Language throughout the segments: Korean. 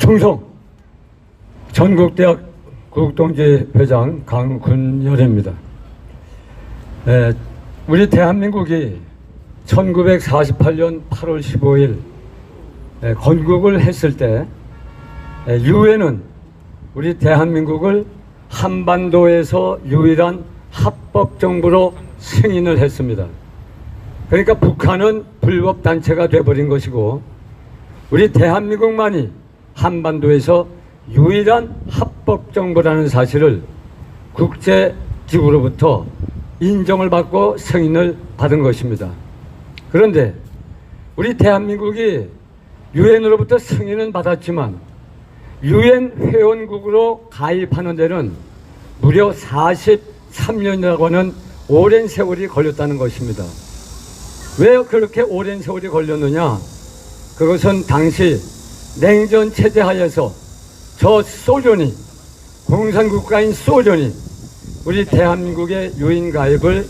충성 전국대학 국동지 회장 강군열입니다. 우리 대한민국이 1948년 8월 15일 건국을 했을 때 유엔은 우리 대한민국을 한반도에서 유일한 합법정부로 승인을 했습니다. 그러니까 북한은 불법단체가 돼버린 것이고 우리 대한민국만이 한반도에서 유일한 합법정부라는 사실을 국제기구로부터 인정을 받고 승인을 받은 것입니다. 그런데 우리 대한민국이 유엔으로부터 승인은 받았지만 유엔 회원국으로 가입하는 데는 무려 43년이라고 하는 오랜 세월이 걸렸다는 것입니다. 왜 그렇게 오랜 세월이 걸렸느냐? 그것은 당시 냉전 체제 하에서 저 소련이, 공산국가인 소련이 우리 대한민국의 유엔 가입을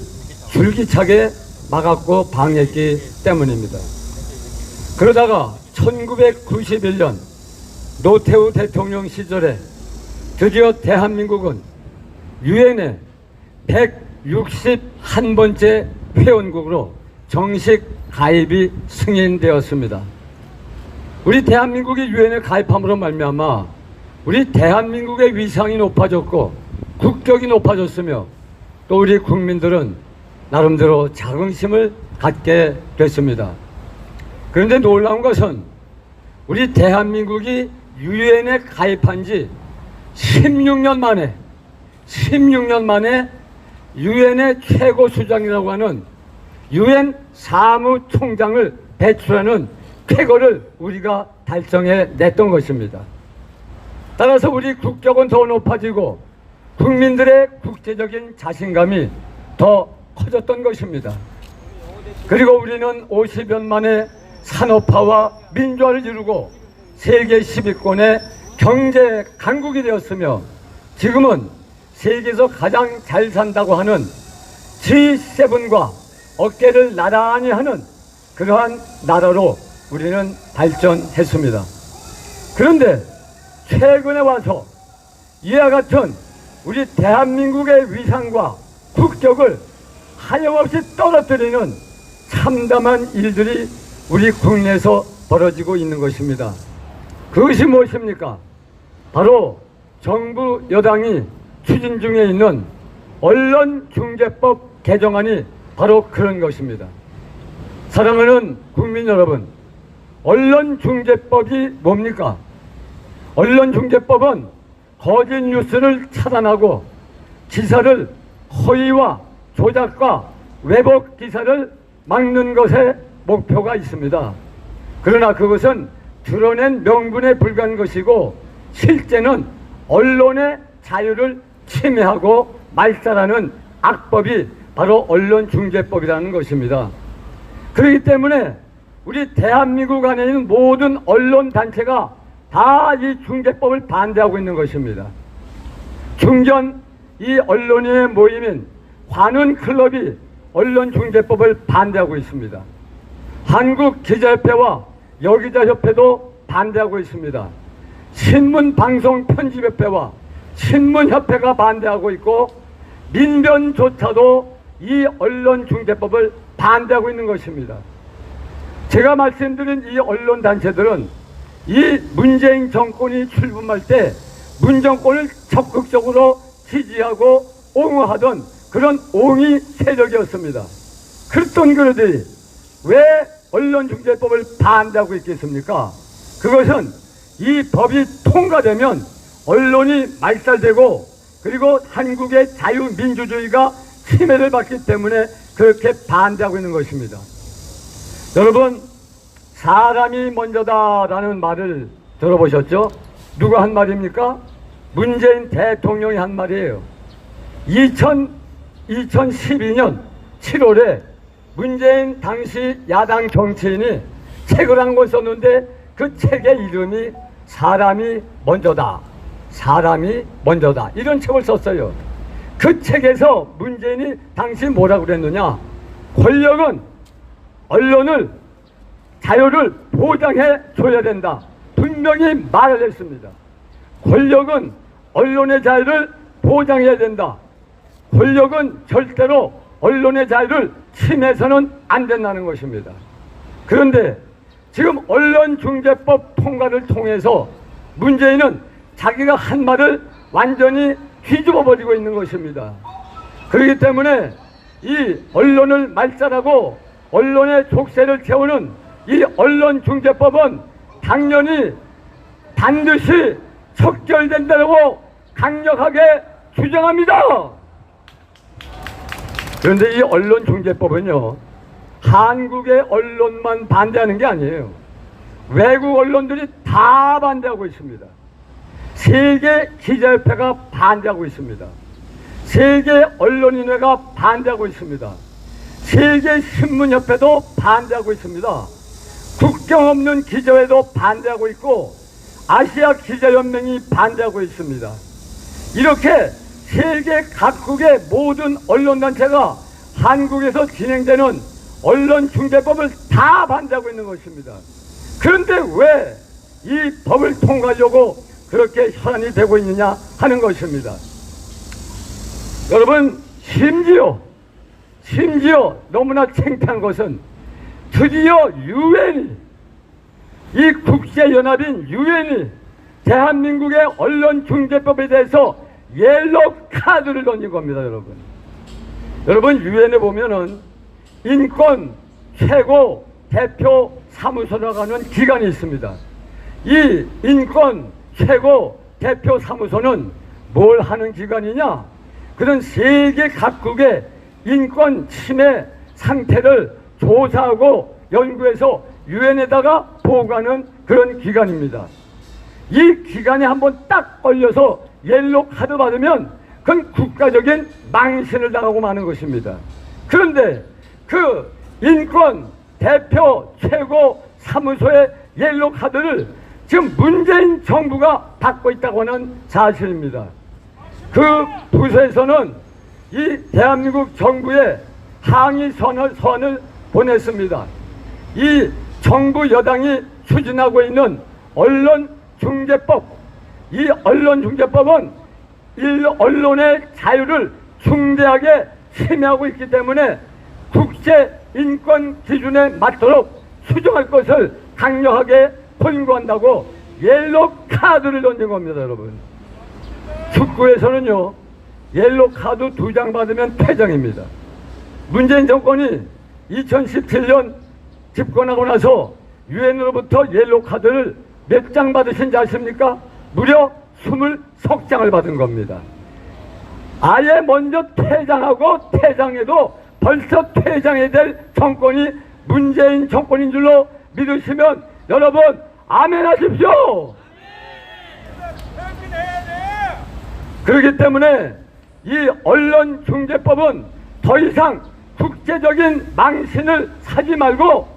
줄기차게 막았고 방해했기 때문입니다. 그러다가 1991년 노태우 대통령 시절에 드디어 대한민국은 유엔에 161번째 회원국으로 정식 가입이 승인되었습니다. 우리 대한민국이 유엔에 가입함으로 말미암아 우리 대한민국의 위상이 높아졌고 국격이 높아졌으며 또 우리 국민들은 나름대로 자긍심을 갖게 됐습니다. 그런데 놀라운 것은 우리 대한민국이 유엔에 가입한 지 16년 만에 유엔의 최고 수장이라고 하는 유엔 사무총장을 배출하는 쾌거를 우리가 달성해 냈던 것입니다. 따라서 우리 국격은 더 높아지고 국민들의 국제적인 자신감이 더 커졌던 것입니다. 그리고 우리는 50년 만에 산업화와 민주화를 이루고 세계 10위권의 경제 강국이 되었으며 지금은 세계에서 가장 잘 산다고 하는 G7과 어깨를 나란히 하는 그러한 나라로 우리는 발전했습니다. 그런데 최근에 와서 이와 같은 우리 대한민국의 위상과 국격을 하염없이 떨어뜨리는 참담한 일들이 우리 국내에서 벌어지고 있는 것입니다. 그것이 무엇입니까? 바로 정부 여당이 추진 중에 있는 언론중재법 개정안이 바로 그런 것입니다. 사랑하는 국민 여러분, 언론중재법이 뭡니까? 언론중재법은 거짓 뉴스를 차단하고 기사를 허위와 조작과 왜곡 기사를 막는 것에 목표가 있습니다. 그러나 그것은 드러낸 명분에 불과한 것이고 실제는 언론의 자유를 침해하고 말살하는 악법이 바로 언론중재법이라는 것입니다. 그렇기 때문에 우리 대한민국 안에 있는 모든 언론단체가 다 이 중재법을 반대하고 있는 것입니다. 중견 이 언론인의 모임인 관훈클럽이 언론중재법을 반대하고 있습니다. 한국기자협회와 여기자협회도 반대하고 있습니다. 신문방송편집협회와 신문협회가 반대하고 있고 민변조차도 이 언론중재법을 반대하고 있는 것입니다. 제가 말씀드린 이 언론단체들은 이 문재인 정권이 출범할 때 문정권을 적극적으로 지지하고 옹호하던 그런 옹의 세력이었습니다. 그랬던 그들이 왜 언론중재법을 반대하고 있겠습니까? 그것은 이 법이 통과되면 언론이 말살되고 그리고 한국의 자유민주주의가 침해를 받기 때문에 그렇게 반대하고 있는 것입니다. 여러분, 사람이 먼저다라는 말을 들어보셨죠? 누가 한 말입니까? 문재인 대통령이 한 말이에요. 2012년 7월에 문재인 당시 야당 정치인이 책을 한 권 썼는데 그 책의 이름이 사람이 먼저다. 사람이 먼저다. 이런 책을 썼어요. 그 책에서 문재인이 당시 뭐라고 그랬느냐? 권력은 언론을 자유를 보장해 줘야 된다. 분명히 말을 했습니다. 권력은 언론의 자유를 보장해야 된다. 권력은 절대로 언론의 자유를 침해서는 안 된다는 것입니다. 그런데 지금 언론중재법 통과를 통해서 문재인은 자기가 한 말을 완전히 뒤집어 버리고 있는 것입니다. 그렇기 때문에 이 언론을 말살하고 언론의 족쇄를 채우는 이 언론중재법은 당연히 반드시 척결된다고 강력하게 주장합니다. 그런데 이 언론중재법은요, 한국의 언론만 반대하는 게 아니에요. 외국 언론들이 다 반대하고 있습니다. 세계 기자협회가 반대하고 있습니다. 세계 언론인회가 반대하고 있습니다. 세계 신문협회도 반대하고 있습니다. 국경 없는 기자회도 반대하고 있고 아시아 기자연맹이 반대하고 있습니다. 이렇게 세계 각국의 모든 언론단체가 한국에서 진행되는 언론중재법을 다 반대하고 있는 것입니다. 그런데 왜 이 법을 통과하려고 그렇게 혈안이 되고 있느냐 하는 것입니다. 여러분, 심지어 너무나 창피한 것은 드디어 유엔이, 이 국제연합인 유엔이 대한민국의 언론중재법에 대해서 옐로우 카드를 던진 겁니다. 여러분 유엔에 보면은 인권 최고 대표 사무소라고 하는 기관이 있습니다. 이 인권 최고 대표 사무소는 뭘 하는 기관이냐? 그런 세계 각국의 인권 침해 상태를 조사하고 연구해서 유엔에다가 보고하는 그런 기관입니다. 이 기관에 한번 딱 걸려서 옐로우 카드 받으면 그건 국가적인 망신을 당하고 마는 것입니다. 그런데 그 인권 대표 최고 사무소의 옐로우 카드를 지금 문재인 정부가 받고 있다고 하는 사실입니다. 그 부서에서는 이 대한민국 정부에 항의 서한을 보냈습니다. 이 정부 여당이 추진하고 있는 언론중재법, 이 언론중재법은 언론의 자유를 중대하게 침해하고 있기 때문에 국제 인권 기준에 맞도록 수정할 것을 강력하게 권고한다고 옐로우 카드를 던진 겁니다. 여러분, 축구에서는요 옐로우 카드 2장 받으면 퇴장입니다. 문재인 정권이 2017년 집권하고 나서 유엔으로부터 옐로우 카드를 몇 장 받으신지 아십니까? 무려 23장을 받은 겁니다. 아예 먼저 퇴장하고 퇴장해도 벌써 퇴장해야 될 정권이 문재인 정권인 줄로 믿으시면 여러분 아멘 하십시오. 그렇기 때문에 이 언론중재법은 더 이상 국제적인 망신을 사지 말고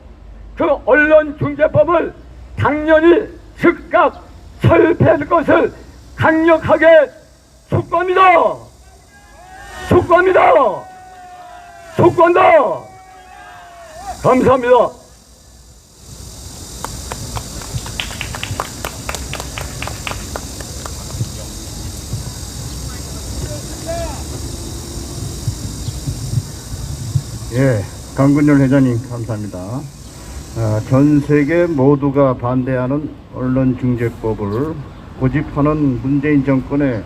그 언론중재법을 당연히 즉각 철폐할 것을 강력하게 촉구합니다. 촉구한다. 감사합니다. 예, 강근열 회장님 감사합니다. 전 세계 모두가 반대하는 언론중재법을 고집하는 문재인 정권의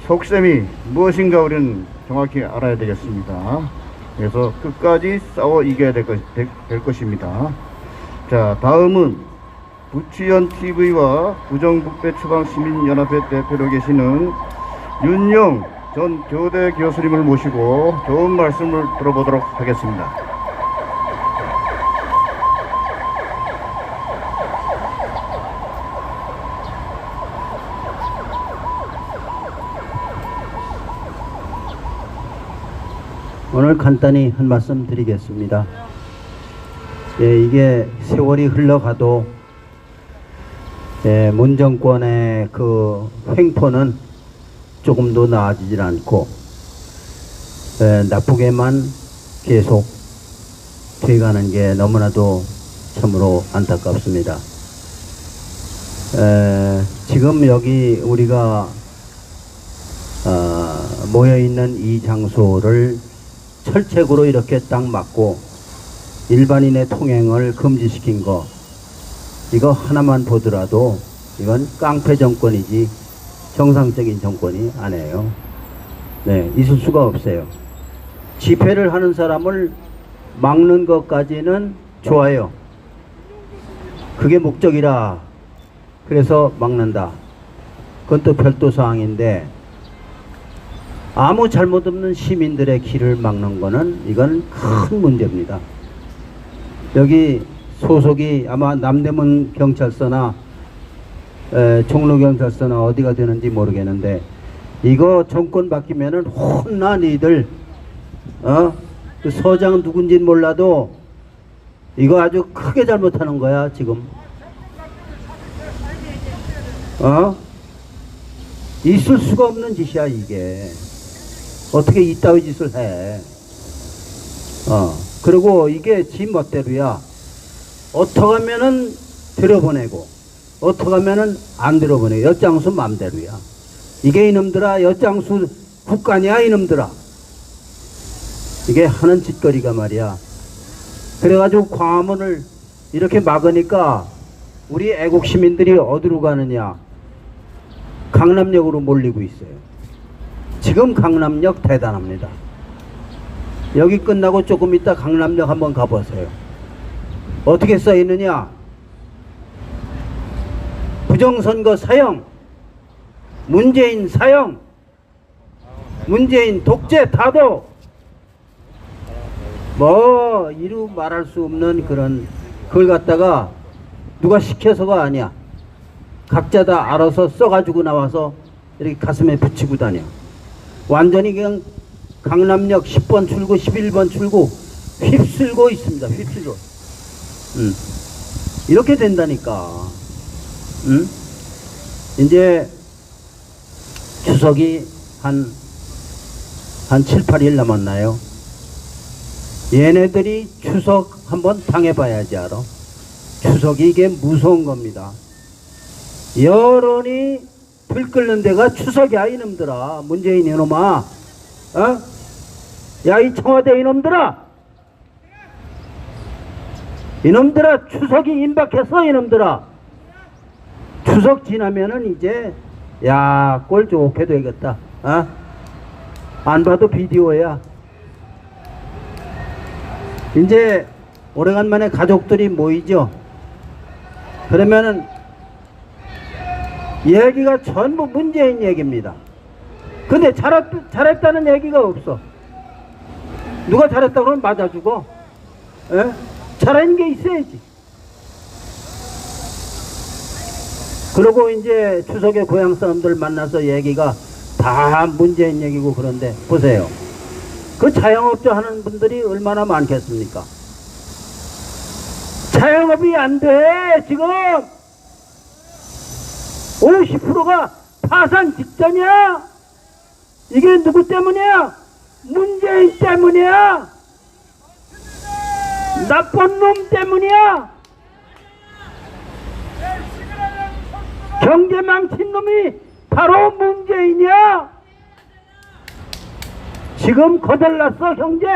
속셈이 무엇인가 우리는 정확히 알아야 되겠습니다. 그래서 끝까지 싸워 이겨야 될 것입니다. 자, 다음은 부치연 TV와 부정부패 처방시민연합회 대표로 계시는 윤영 전 교대 교수님을 모시고 좋은 말씀을 들어보도록 하겠습니다. 오늘 간단히 한 말씀 드리겠습니다. 예, 이게 세월이 흘러가도 문 정권의 그 횡포는 조금도 나아지질 않고 나쁘게만 계속 돼가는 게 너무나도 참으로 안타깝습니다. 지금 여기 우리가 모여 있는 이 장소를 철책으로 이렇게 딱 막고 일반인의 통행을 금지시킨 거, 이거 하나만 보더라도 이건 깡패 정권이지 정상적인 정권이 아니에요. 네, 있을 수가 없어요. 집회를 하는 사람을 막는 것까지는 좋아요. 그게 목적이라 그래서 막는다. 그건 또 별도 사항인데, 아무 잘못 없는 시민들의 길을 막는 거는 이건 큰 문제입니다. 여기 소속이 아마 남대문 경찰서나 종로 경찰서나 어디가 되는지 모르겠는데, 이거 정권 바뀌면은 혼나 니들. 그 서장 누군진 몰라도 이거 아주 크게 잘못하는 거야 지금. 있을 수가 없는 짓이야 이게. 어떻게 이따위 짓을 해. 그리고 이게 지 멋대로야. 어떻게 하면은 들여보내고 어떻게 하면은 안 들여보내고, 엿장수 맘대로야. 이게 이놈들아, 엿장수 국가냐 이놈들아. 이게 하는 짓거리가 말이야. 그래가지고 광화문을 이렇게 막으니까 우리 애국 시민들이 어디로 가느냐? 강남역으로 몰리고 있어요. 지금 강남역 대단합니다. 여기 끝나고 조금 있다 강남역 한번 가보세요. 어떻게 써 있느냐? 부정선거 사형, 문재인 사형, 문재인 독재 타도, 뭐 이루 말할 수 없는 그런, 그걸 갖다가 누가 시켜서가 아니야. 각자 다 알아서 써가지고 나와서 이렇게 가슴에 붙이고 다녀. 완전히 그냥 강남역 10번 출구 11번 출구 휩쓸고 있습니다. 휩쓸고. 이렇게 된다니까. 이제 추석이 한 7, 8일 남았나요? 얘네들이 추석 한번 당해봐야지 알아. 추석이 이게 무서운 겁니다. 여론이 들끓는 데가 추석이야 이놈들아. 문재인 이놈아. 야, 이 청와대 이놈들아. 이놈들아, 추석이 임박했어 이놈들아. 추석 지나면은 이제 야, 꼴 좋게 되겠다. 안 봐도 비디오야. 이제 오래간만에 가족들이 모이죠. 그러면은 얘기가 전부 문재인 얘기입니다. 근데 잘했다는 얘기가 없어. 누가 잘했다고 그러면 맞아주고, 잘하는 게 있어야지. 그리고 이제 추석에 고향 사람들 만나서 얘기가 다 문재인 얘기고. 그런데 보세요. 그 자영업자 하는 분들이 얼마나 많겠습니까? 자영업이 안 돼. 지금 50%가 파산 직전이야. 이게 누구 때문이야? 문재인 때문이야. 나쁜 놈 때문이야. 경제 망친 놈이 바로 문재인이야. 지금 거덜났어 경제.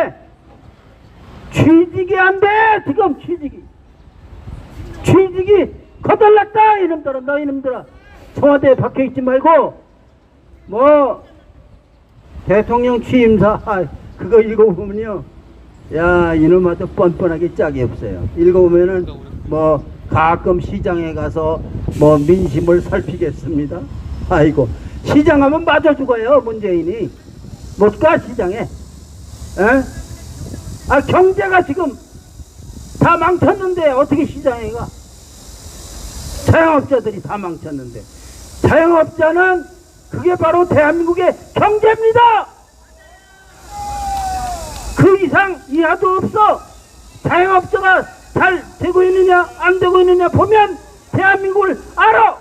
취직이 안 돼. 지금 취직이 거덜났다. 이놈들아, 너 이놈들아, 청와대에 박혀있지 말고 뭐 대통령 취임사 그거 읽어보면요, 야, 이놈 아주 뻔뻔하게 짝이 없어요. 읽어보면은 뭐 가끔 시장에 가서 뭐 민심을 살피겠습니다. 아이고, 시장하면 맞아 죽어요 문재인이. 못 가 시장에. 경제가 지금 다 망쳤는데 어떻게 시장에 가? 자영업자들이 다 망쳤는데. 자영업자는 그게 바로 대한민국의 경제입니다. 그 이상 이하도 없어. 자영업자가 잘 되고 있느냐 안 되고 있느냐 보면 대한민국을 알아.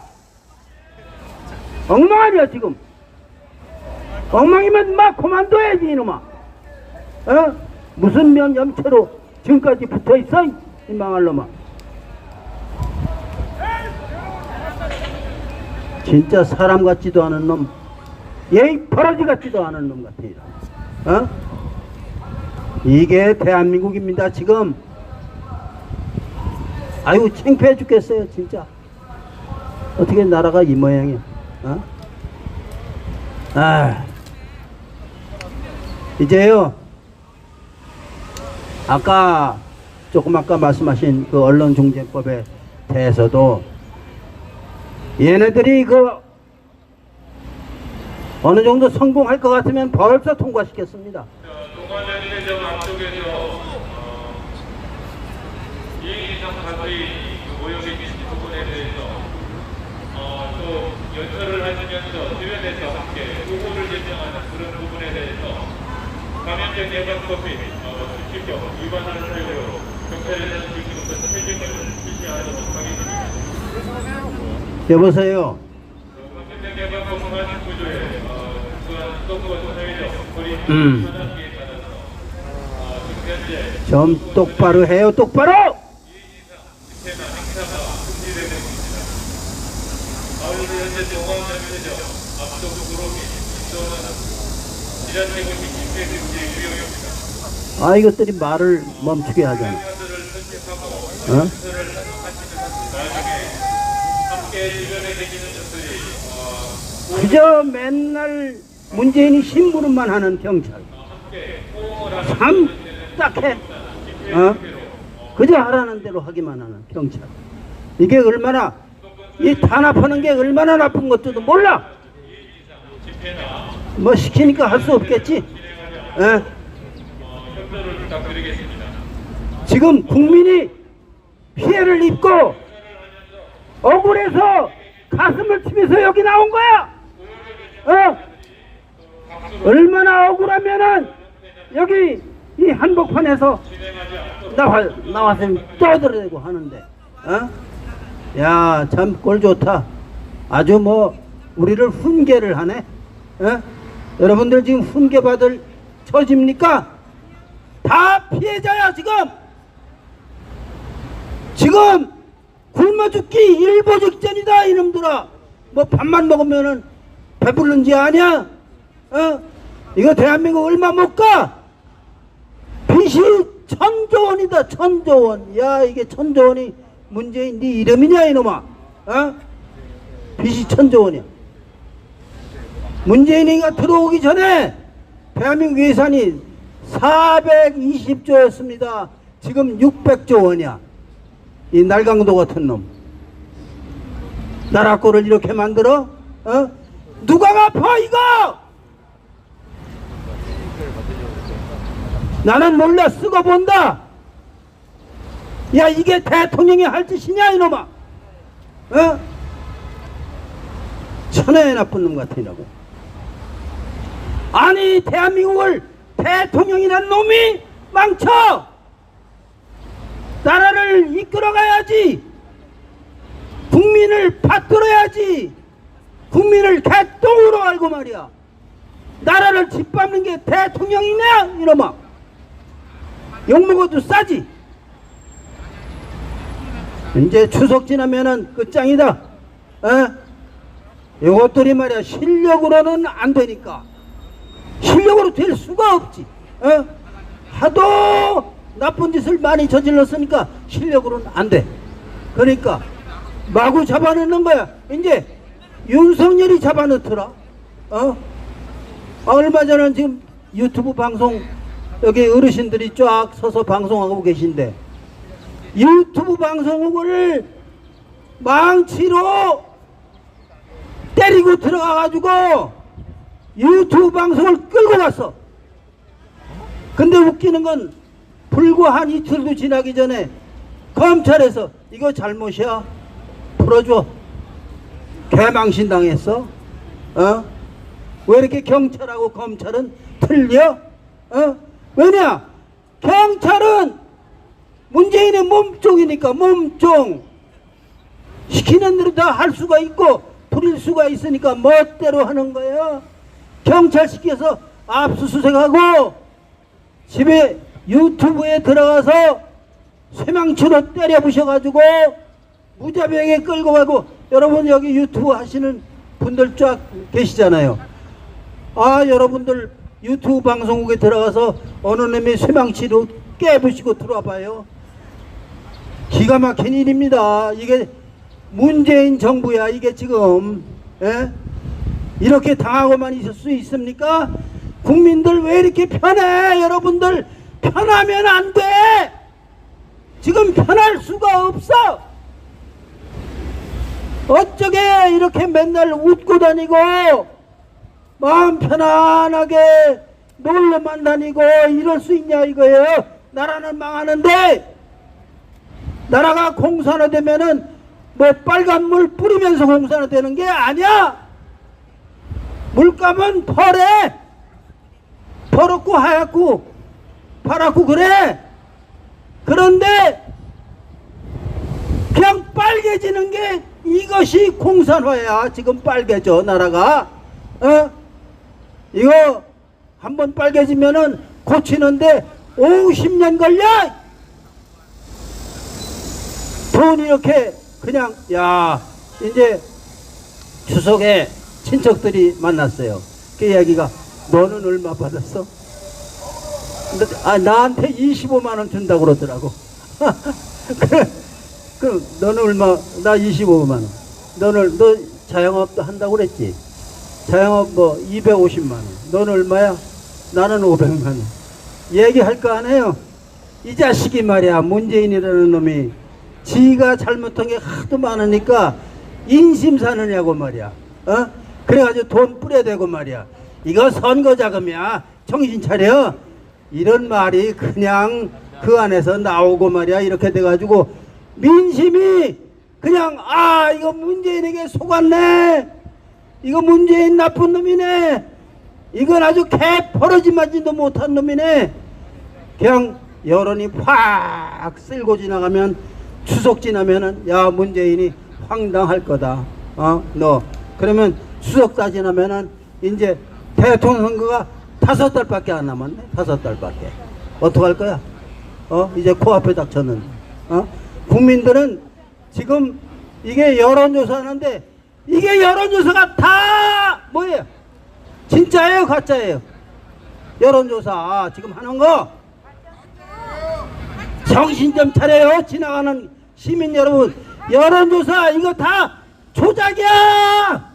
엉망 아니야 지금. 엉망이면 막 그만둬야지 이놈아. 무슨 염체로 지금까지 붙어있어 이 망할 놈아. 진짜 사람 같지도 않은 놈, 예의 버러지 같지도 않은 놈 같아요. 어? 이게 대한민국입니다 지금. 아이고 창피해 죽겠어요 진짜. 어떻게 나라가 이 모양이야. 어? 아, 이제요 조금 아까 말씀하신 그 언론중재법에 대해서도 얘네들이 그 어느 정도 성공할 것 같으면 벌써 통과시켰습니다. 동관연대점 앞쪽에서 이해기상 가수의 모여 계신 부분에 대해서 또 연설을 하시면서 주변에서 함께 후보를 결정하는 그런 부분에 대해서 감염병 예방법 및 수치법 위반하는 사유로 경찰에서 지금부터 해명을 실시하도록 하겠습니다. 여보세요. 감염병 예방법 위반 구조에 또한 서구와 사회적 거리 차단기에 따라서 지금 현재 좀 똑바로 해요 똑바로. 집회나 행사가 금지되고 있습니다. 아울러 현재 동관연대점 앞쪽 도로 및 인도는 지난 대국민 집회 금지 구역입니다. 아 이것들이 말을 멈추게 하잖아. 행사들을 선택하고 어? 행사를 하시는 나중에 함께 주변에 계시는 분들이 그저 맨날 문재인이 심부름만 하는 경찰. 함께 호응을 하는 참 딱해. 어? 그저 하라는 대로 하기만 하는 경찰. 이게 얼마나 이 탄압하는 게 얼마나 나쁜 것도 몰라. 뭐 시키니까 할 수 없겠지. 에? 협조를 부탁드리겠습니다. 지금 국민이 피해를 입고 억울해서 가슴을 치면서 여기 나온 거야. 어? 얼마나 억울하면은 여기 이 한복판에서 나와서 떠들어대고 하는데, 어? 야, 참 꼴 좋다. 아주 뭐 우리를 훈계를 하네. 어? 여러분들 지금 훈계 받을 처지입니까? 다 피해자야 지금 굶어 죽기 일보 직전이다 이놈들아. 뭐 밥만 먹으면은 배부른지 아냐? 어? 이거 대한민국 얼마 못 가? 빚이 1,000조 원이다 1,000조 원. 야 이게 1,000조 원이 문재인 네 이름이냐 이놈아? 어? 빚이 1,000조 원이야. 문재인이가 들어오기 전에 대한민국 예산이 420조였습니다. 지금 600조 원이야. 이 날강도 같은 놈. 나라 꼴을 이렇게 만들어? 어? 누가 갚아 이거? 나는 몰라 쓰고 본다. 야 이게 대통령이 할 짓이냐 이놈아? 어? 천하의 나쁜 놈 같으라고. 아니 대한민국을 대통령이란 놈이 망쳐. 나라를 이끌어가야지. 국민을 받들어야지. 국민을 개똥으로 알고 말이야. 나라를 짓밟는 게 대통령이냐 이놈아. 욕먹어도 싸지. 이제 추석 지나면은 끝장이다. 어? 요것들이 말이야 실력으로는 안 되니까. 실력으로 될 수가 없지. 어? 하도 나쁜 짓을 많이 저질렀으니까 실력으로는 안 돼. 그러니까 마구 잡아넣는 거야. 이제 윤석열이 잡아넣더라. 어? 얼마 전에 지금 유튜브 방송 여기 어르신들이 쫙 서서 방송하고 계신데 유튜브 방송국을 망치로 때리고 들어가가지고 유튜브 방송을 끌고 갔어. 근데 웃기는 건 불과 한 이틀도 지나기 전에 검찰에서 이거 잘못이야 풀어줘. 개망신 당했어. 어? 왜 이렇게 경찰하고 검찰은 틀려? 어? 왜냐? 경찰은 문재인의 몸종이니까 몸종. 시키는 대로 다 할 수가 있고 부릴 수가 있으니까 멋대로 하는 거예요. 경찰 시켜서 압수수색하고 집에 유튜브에 들어가서 쇠망치로 때려 부셔가지고 무자비하게 끌고 가고. 여러분 여기 유튜브 하시는 분들 쫙 계시잖아요. 아, 여러분들 유튜브 방송국에 들어가서 어느 놈이 쇠망치로 깨부시고 들어와 봐요. 기가 막힌 일입니다. 이게 문재인 정부야, 이게 지금. 예? 이렇게 당하고만 있을 수 있습니까? 국민들 왜 이렇게 편해? 여러분들 편하면 안 돼. 지금 편할 수가 없어. 어쩌게 이렇게 맨날 웃고 다니고 마음 편안하게 놀러만 다니고 이럴 수 있냐 이거예요. 나라는 망하는데, 나라가 공산화되면은 뭐 빨간 물 뿌리면서 공산화되는 게 아니야. 물감은 펄해. 퍼렇고 하얗고 파랗고 그래. 그런데 그냥 빨개지는 게 이것이 공산화야. 지금 빨개져 나라가. 이거 한번 빨개지면은 고치는데 50년 걸려. 돈 이렇게 그냥. 야, 이제 추석에 친척들이 만났어요. 그 이야기가, 너는 얼마 받았어? 나한테 25만 원 준다고 그러더라고. 그럼 너는 얼마? 나 25만 원. 너 자영업 한다고 그랬지? 자영업 뭐 250만 원. 너는 얼마야? 나는 500만 원. 얘기할 거 안 해요? 이 자식이 말이야, 문재인이라는 놈이 지가 잘못한 게 하도 많으니까 인심 사느냐고 말이야. 그래가지고 돈 뿌려대고 말이야. 이거 선거 자금이야. 정신 차려. 이런 말이 그냥 그 안에서 나오고 말이야. 이렇게 돼가지고 민심이 그냥, 아, 이거 문재인에게 속았네. 이거 문재인 나쁜 놈이네. 이건 아주 개 버러지마지도 못한 놈이네. 그냥 여론이 확 쓸고 지나가면, 추석 지나면은, 야, 문재인이 황당할 거다. 너. 그러면 추석 다 지나면은 이제 대통령 선거가 5달밖에 안 남았네. 5달밖에. 어떡할 거야? 이제 코앞에 닥쳤는데. 국민들은 지금 이게 여론조사 하는데, 이게 여론조사가 다 뭐예요? 진짜예요, 가짜예요? 여론조사 지금 하는 거 정신 좀 차려요. 지나가는 시민 여러분, 여론조사 이거 다 조작이야.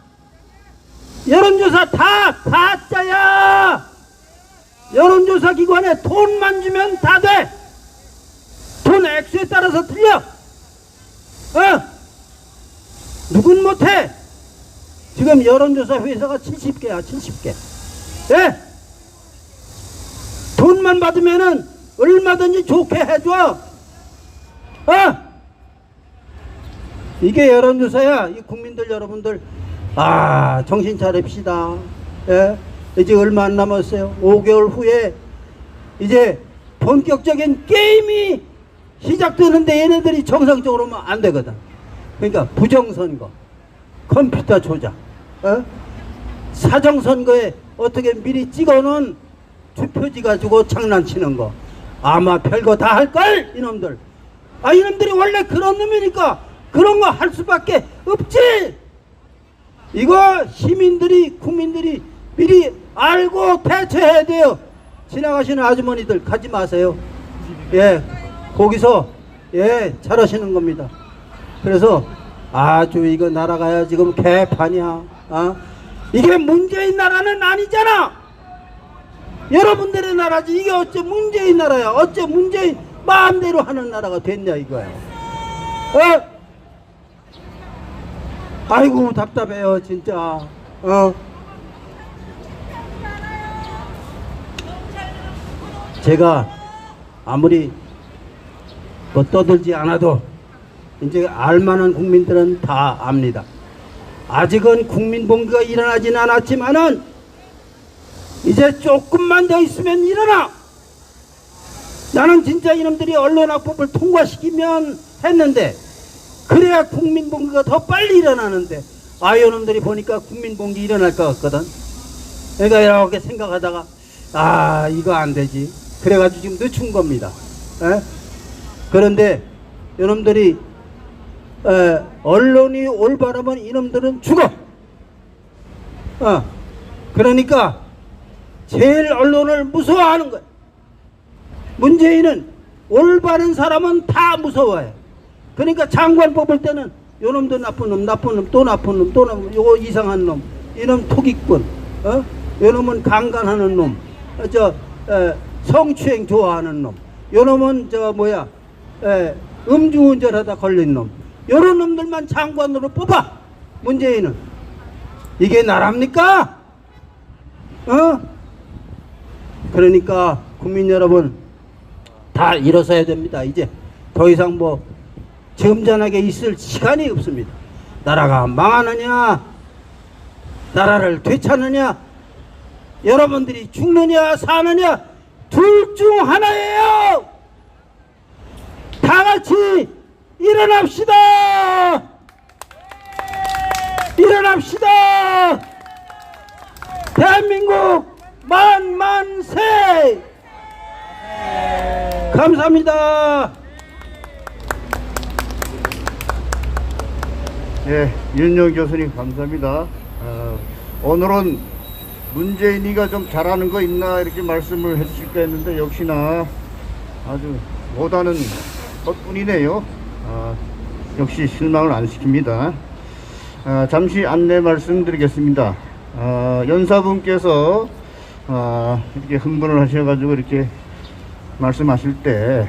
여론조사 다 가짜야. 여론조사 기관에 돈만 주면 다 돼. 돈 액수에 따라서 틀려. 누군 못해. 지금 여론조사 회사가 70개야 70개. 예? 돈만 받으면은 얼마든지 좋게 해줘. 이게 여론조사야. 이 국민들 여러분들, 정신 차립시다. 예? 이제 얼마 안 남았어요. 5개월 후에 이제 본격적인 게임이 시작되는데 얘네들이 정상적으로 하면 안 되거든. 그러니까 부정선거, 컴퓨터 조작, 사정선거에 어떻게 미리 찍어놓은 투표지 가지고 장난치는 거, 아마 별거 다 할걸 이놈들. 이놈들이 원래 그런 놈이니까 그런 거 할 수밖에 없지. 이거 시민들이, 국민들이 미리 알고 대처해야 돼요. 지나가시는 아주머니들 가지 마세요. 예, 거기서 잘하시는 겁니다. 그래서 아주 이거 나라가 지금 개판이야. 이게 문재인 나라는 아니잖아. 여러분들의 나라지. 이게 어째 문재인 나라야. 어째 문재인 마음대로 하는 나라가 됐냐 이거야. 아이고 답답해요 진짜. 제가 아무리 뭐 떠들지 않아도 이제 알만한 국민들은 다 압니다. 아직은 국민봉기가 일어나진 않았지만은 이제 조금만 더 있으면 일어나. 나는 진짜 이놈들이 언론학법을 통과시키면 했는데, 그래야 국민봉기가 더 빨리 일어나는데, 이놈들이 보니까 국민봉기 일어날 것 같거든. 내가 이렇게 생각하다가 이거 안 되지. 그래가지고 지금 늦춘 겁니다. 그런데 이놈들이 언론이 올바르면 이놈들은 죽어. 그러니까 제일 언론을 무서워하는 거야. 문재인은 올바른 사람은 다 무서워해. 그러니까 장관 뽑을 때는 요놈도 나쁜 놈, 나쁜 놈, 또 나쁜 놈, 또 나쁜 놈, 요거 이상한 놈, 이놈 토기꾼, 요놈은 강간하는 놈, 성추행 좋아하는 놈, 요놈은 음주운전하다 걸린 놈, 요런 놈들만 장관으로 뽑아. 문재인은 이게 나랍니까? 그러니까 국민 여러분 다 일어서야 됩니다. 이제 더 이상 점잖하게 있을 시간이 없습니다. 나라가 망하느냐 나라를 되찾느냐 여러분들이 죽느냐 사느냐 둘 중 하나예요. 다 같이 일어납시다. 일어납시다. 대한민국 만만세. 감사합니다. 예, 윤영 교수님 감사합니다. 오늘은 문재인이가 좀 잘하는 거 있나 이렇게 말씀을 해주실까 했는데 역시나 아주 못하는 것뿐이네요. 역시 실망을 안 시킵니다. 잠시 안내 말씀드리겠습니다. 연사분께서 이렇게 흥분을 하셔가지고 이렇게 말씀하실 때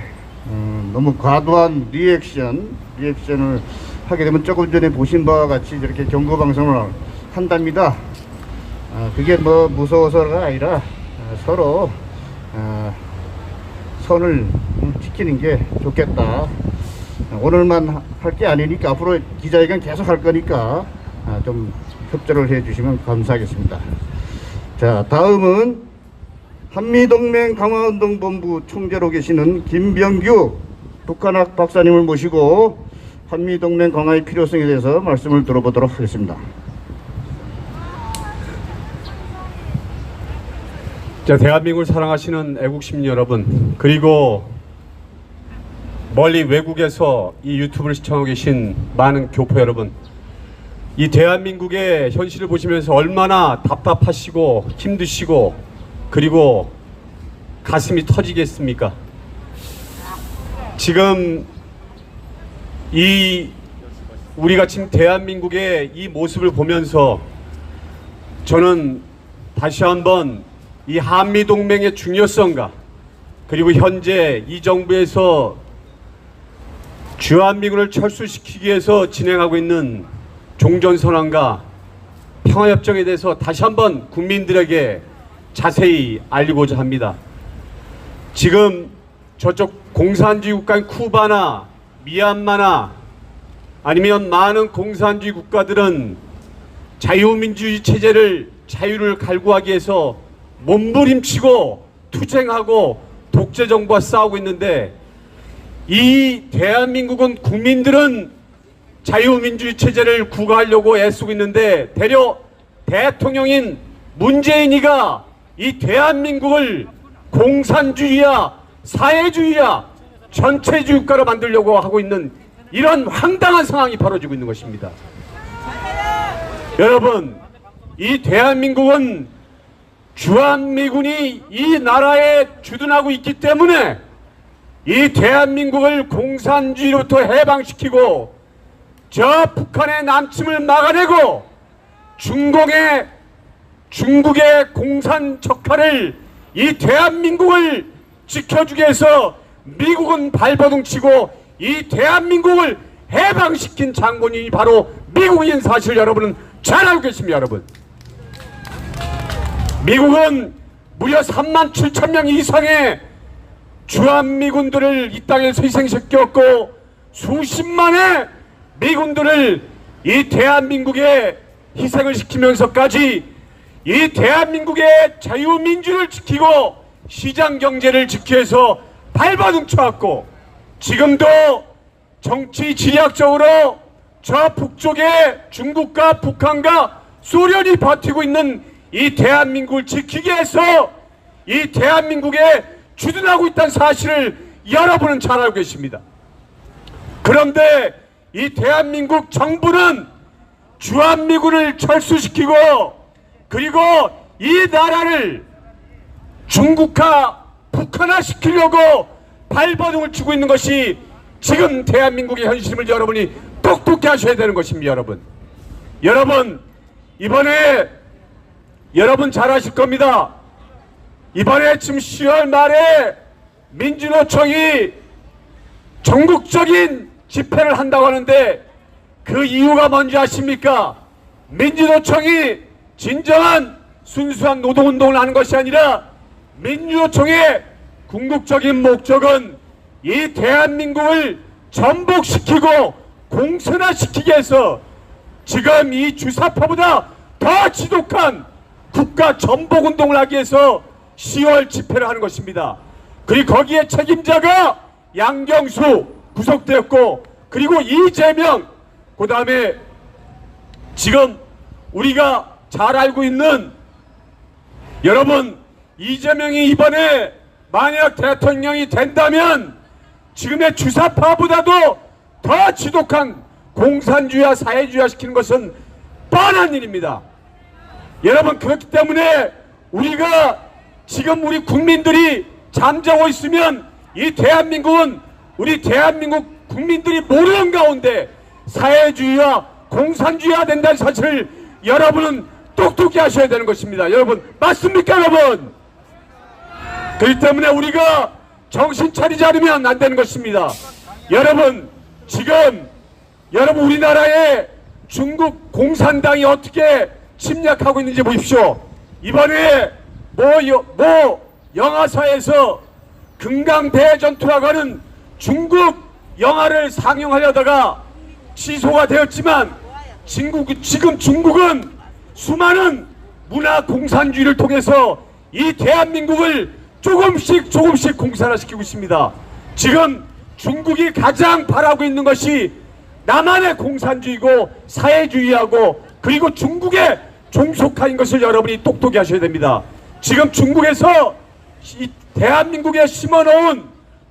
너무 과도한 리액션을 하게 되면 조금 전에 보신 바와 같이 이렇게 경고 방송을 한답니다. 그게 무서워서가 아니라 서로 선을 지키는 게 좋겠다. 오늘만 할 게 아니니까 앞으로 기자회견 계속 할 거니까 좀 협조를 해 주시면 감사하겠습니다. 자, 다음은 한미동맹 강화운동본부 총재로 계시는 김병규 북한학 박사님을 모시고 한미동맹 강화의 필요성에 대해서 말씀을 들어보도록 하겠습니다. 자, 대한민국을 사랑하시는 애국시민 여러분, 그리고 멀리 외국에서 이 유튜브를 시청하고 계신 많은 교포 여러분, 이 대한민국의 현실을 보시면서 얼마나 답답하시고 힘드시고 그리고 가슴이 터지겠습니까? 지금 우리가 지금 대한민국의 이 모습을 보면서 저는 다시 한번 이 한미동맹의 중요성과 그리고 현재 이 정부에서 주한미군을 철수시키기 위해서 진행하고 있는 종전선언과 평화협정에 대해서 다시 한번 국민들에게 자세히 알리고자 합니다. 지금 저쪽 공산주의 국가인 쿠바나 미얀마나 아니면 많은 공산주의 국가들은 자유민주주의 체제를 자유를 갈구하기 위해서 몸부림치고 투쟁하고 독재정부와 싸우고 있는데 이 대한민국은 국민들은 자유민주주의 체제를 구가하려고 애쓰고 있는데 대려 대통령인 문재인이가 이 대한민국을 공산주의야 사회주의야 전체주의 국가로 만들려고 하고 있는 이런 황당한 상황이 벌어지고 있는 것입니다. 여러분, 이 대한민국은 주한미군이 이 나라에 주둔하고 있기 때문에 이 대한민국을 공산주의로부터 해방시키고 저 북한의 남침을 막아내고 중국의 공산 적화를 이 대한민국을 지켜주기 위해서 미국은 발버둥치고 이 대한민국을 해방시킨 장군이 바로 미국인 사실 여러분은 잘 알고 계십니다. 여러분, 미국은 무려 37,000명 이상의 주한미군들을 이 땅에서 희생시켰고 수십만의 미군들을 이 대한민국에 희생을 시키면서까지 이 대한민국의 자유민주를 지키고 시장경제를 지키기 위해서 발버둥쳐왔고 지금도 정치 지리학적으로 저 북쪽에 중국과 북한과 소련이 버티고 있는 이 대한민국을 지키기 위해서 이 대한민국에 주둔하고 있다는 사실을 여러분은 잘 알고 계십니다. 그런데 이 대한민국 정부는 주한미군을 철수시키고 그리고 이 나라를 중국화, 북한화 시키려고 발버둥을 치고 있는 것이 지금 대한민국의 현실임을 여러분이 똑똑히 하셔야 되는 것입니다. 여러분 이번에 여러분 잘 아실 겁니다. 이번에 지금 10월 말에 민주노총이 전국적인 집회를 한다고 하는데 그 이유가 뭔지 아십니까? 민주노총이 진정한 순수한 노동운동을 하는 것이 아니라 민주노총의 궁극적인 목적은 이 대한민국을 전복시키고 공산화시키기 위해서 지금 이 주사파보다 더 지독한 국가 전복운동을 하기 위해서 10월 집회를 하는 것입니다. 그리고 거기에 책임자가 양경수 구속되었고, 그리고 이재명, 그 다음에 지금 우리가 잘 알고 있는, 여러분 이재명이 이번에 만약 대통령이 된다면 지금의 주사파보다도 더 지독한 공산주의와 사회주의화 시키는 것은 뻔한 일입니다. 여러분 그렇기 때문에 우리가 지금 우리 국민들이 잠자고 있으면 이 대한민국은 우리 대한민국 국민들이 모르는 가운데 사회주의와 공산주의화 된다는 사실을 여러분은 똑똑히 하셔야 되는 것입니다. 여러분 맞습니까 여러분? 그렇기 때문에 우리가 정신 차리지 않으면 안 되는 것입니다. 여러분 지금 여러분 우리나라에 중국 공산당이 어떻게 침략하고 있는지 보십시오. 이번에 모 영화사에서 금강대전투라고 하는 중국 영화를 상영하려다가 취소가 되었지만 지금 중국은 수많은 문화 공산주의를 통해서 이 대한민국을 조금씩 공산화시키고 있습니다. 지금 중국이 가장 바라고 있는 것이 나만의 공산주의고 사회주의하고 그리고 중국의 종속화인 것을 여러분이 똑똑히 하셔야 됩니다. 지금 중국에서 이 대한민국에 심어놓은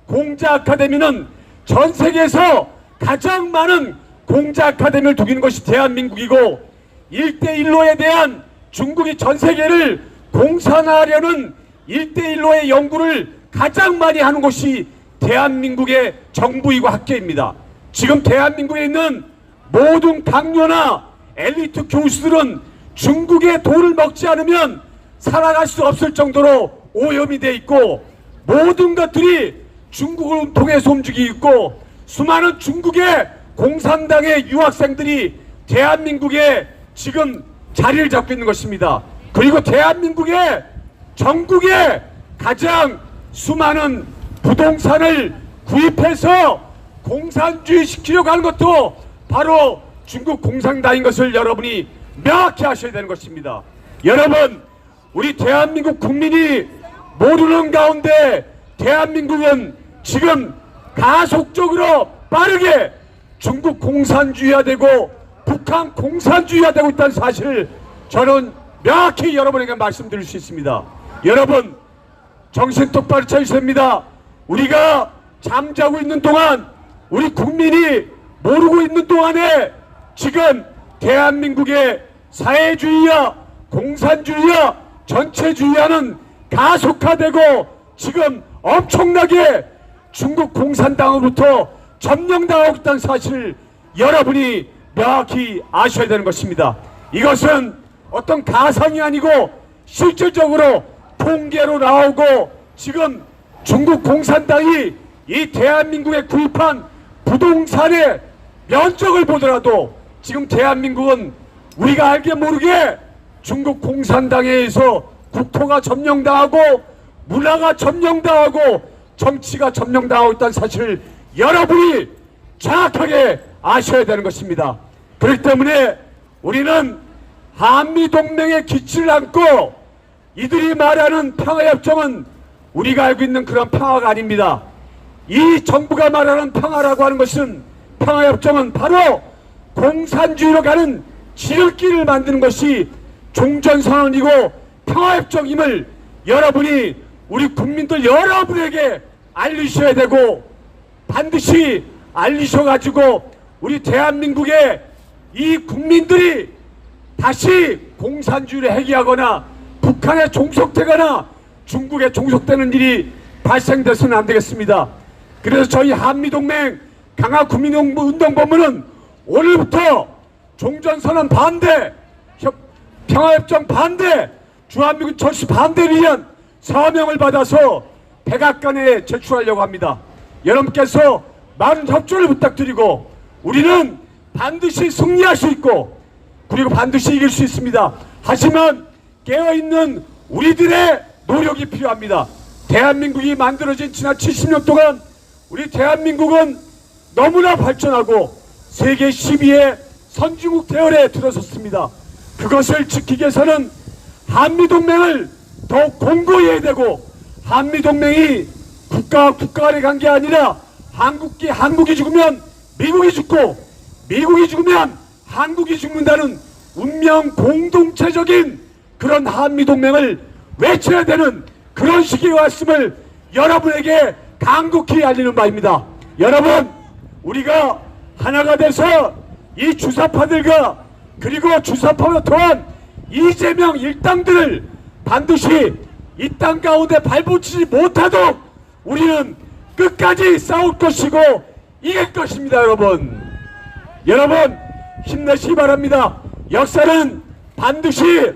공자 아카데미는 전 세계에서 가장 많은 공자 아카데미를 두기는 것이 대한민국이고 1대1로에 대한 중국이 전 세계를 공산화하려는 1대1로의 연구를 가장 많이 하는 곳이 대한민국의 정부이고 학계입니다. 지금 대한민국에 있는 모든 강요나 엘리트 교수들은 중국의 돈을 먹지 않으면 살아갈 수 없을 정도로 오염이 돼 있고 모든 것들이 중국을 통해서 움직이고 있고 수많은 중국의 공산당의 유학생들이 대한민국에 지금 자리를 잡고 있는 것입니다. 그리고 대한민국의 전국에 가장 수많은 부동산을 구입해서 공산주의 시키려고 하는 것도 바로 중국 공산당인 것을 여러분이 명확히 하셔야 되는 것입니다. 여러분 우리 대한민국 국민이 모르는 가운데 대한민국은 지금 가속적으로 빠르게 중국 공산주의화되고 북한 공산주의화되고 있다는 사실을 저는 명확히 여러분에게 말씀드릴 수 있습니다. 여러분 정신 똑바로 차리셔야 됩니다. 우리가 잠자고 있는 동안 우리 국민이 모르고 있는 동안에 지금 대한민국의 사회주의와 공산주의와 전체주의와는 가속화되고 지금 엄청나게 중국 공산당으로부터 점령당하고 있다는 사실을 여러분이 명확히 아셔야 되는 것입니다. 이것은 어떤 가상이 아니고 실질적으로 통계로 나오고 지금 중국 공산당이 이 대한민국에 구입한 부동산의 면적을 보더라도 지금 대한민국은 우리가 알게 모르게 중국 공산당에 의해서 국토가 점령당하고 문화가 점령당하고 정치가 점령당하고 있다는 사실을 여러분이 정확하게 아셔야 되는 것입니다. 그렇기 때문에 우리는 한미동맹의 기치를 안고 이들이 말하는 평화협정은 우리가 알고 있는 그런 평화가 아닙니다. 이 정부가 말하는 평화라고 하는 것은 평화협정은 바로 공산주의로 가는 지름길을 만드는 것이 종전선언이고 평화협정임을 여러분이 우리 국민들 여러분에게 알리셔야 되고 반드시 알리셔가지고 우리 대한민국의 이 국민들이 다시 공산주의를 해기하거나 북한에 종속되거나 중국에 종속되는 일이 발생돼서는 안 되겠습니다. 그래서 저희 한미동맹 강화국민운동본부는 오늘부터 종전선언 반대, 평화협정 반대, 주한미군 철수 반대를 위한 서명을 받아서 백악관에 제출하려고 합니다. 여러분께서 많은 협조를 부탁드리고 우리는 반드시 승리할 수 있고 그리고 반드시 이길 수 있습니다. 하지만 깨어있는 우리들의 노력이 필요합니다. 대한민국이 만들어진 지난 70년 동안 우리 대한민국은 너무나 발전하고 세계 10위의 선진국 대열에 들어섰습니다. 그것을 지키기 위해서는 한미동맹을 더욱 공고히 해야 되고 한미동맹이 국가와 국가 간의 관계 아니라 한국이 죽으면 미국이 죽고 미국이 죽으면 한국이 죽는다는 운명 공동체적인 그런 한미동맹을 외쳐야 되는 그런 시기에 왔음을 여러분에게 간곡히 알리는 바입니다. 여러분, 우리가 하나가 돼서 이 주사파들과 그리고 주사파와 또한 이재명 일당들을 반드시 이 땅 가운데 발붙이지 못하도록 우리는 끝까지 싸울 것이고 이길 것입니다. 여러분 힘내시기 바랍니다. 역사는 반드시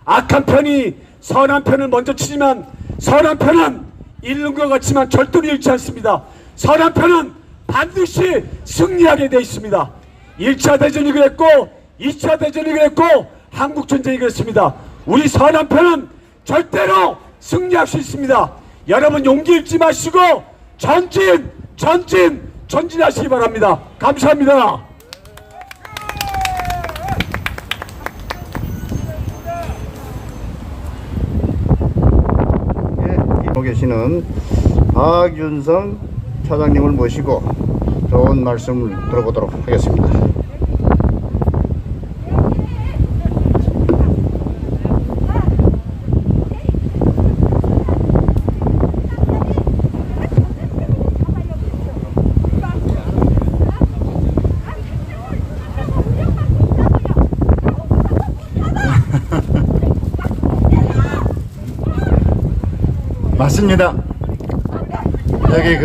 악한 편이 선한 편을 먼저 치지만 선한 편은 잃는 것 같지만 절대로 잃지 않습니다. 선한 편은 반드시 승리하게 되어 있습니다. 1차 대전이 그랬고 2차 대전이 그랬고 한국전쟁이 그랬습니다. 우리 선한 편은 절대로 승리할 수 있습니다. 여러분 용기 잃지 마시고 전진하시기 바랍니다. 감사합니다. 예, 계시는 박윤성 차장님을 모시고 좋은 말씀을 들어보도록 하겠습니다. 맞습니다. 여기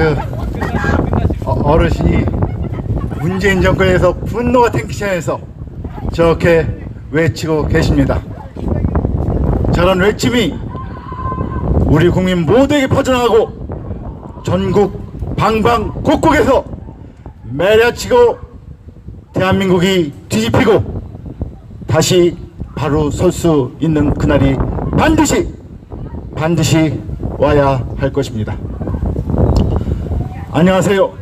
어르신이 문재인 정권에서 분노가 탱키션에서 저렇게 외치고 계십니다. 저런 외침이 우리 국민 모두에게 퍼져나가고 전국 방방곡곡에서 매려치고 대한민국이 뒤집히고 다시 바로 설 수 있는 그날이 반드시 와야 할 것입니다. 안녕하세요.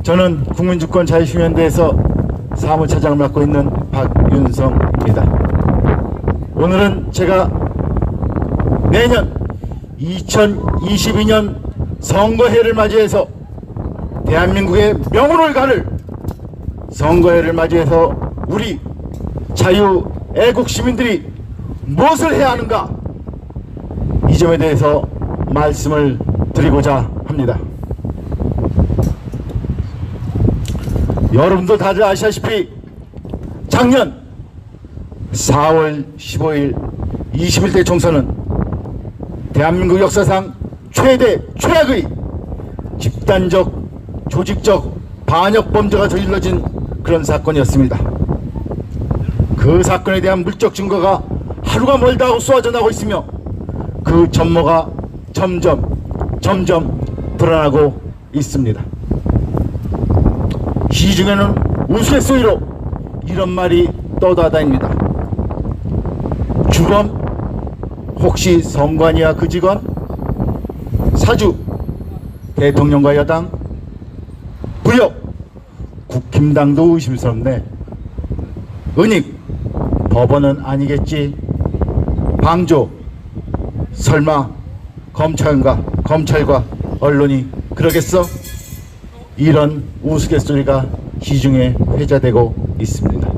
저는 국민주권 자유시민연대에서 사무차장을 맡고 있는 박윤성입니다. 오늘은 제가 내년 2022년 선거해를 맞이해서 대한민국의 명운을 가를 선거해를 맞이해서 우리 자유 애국 시민들이 무엇을 해야 하는가, 이 점에 대해서 말씀을 드리고자 합니다. 여러분도 다들 아시다시피 작년 4월 15일 21대 총선은 대한민국 역사상 최악의 집단적 조직적 반역 범죄가 저질러진 그런 사건이었습니다. 그 사건에 대한 물적 증거가 하루가 멀다 하고 쏟아져 나오고 있으며 그 전모가 점점 드러나고 있습니다. 시중에는 우스갯소리로 이런 말이 떠돌아다닙니다. 주검? 혹시 선관위와 그 직원? 사주? 대통령과 여당? 부역? 국힘당도 의심스럽네. 은닉? 법원은 아니겠지? 방조? 설마 검찰과 언론이 그러겠어? 이런 우스갯소리가 시중에 회자되고 있습니다.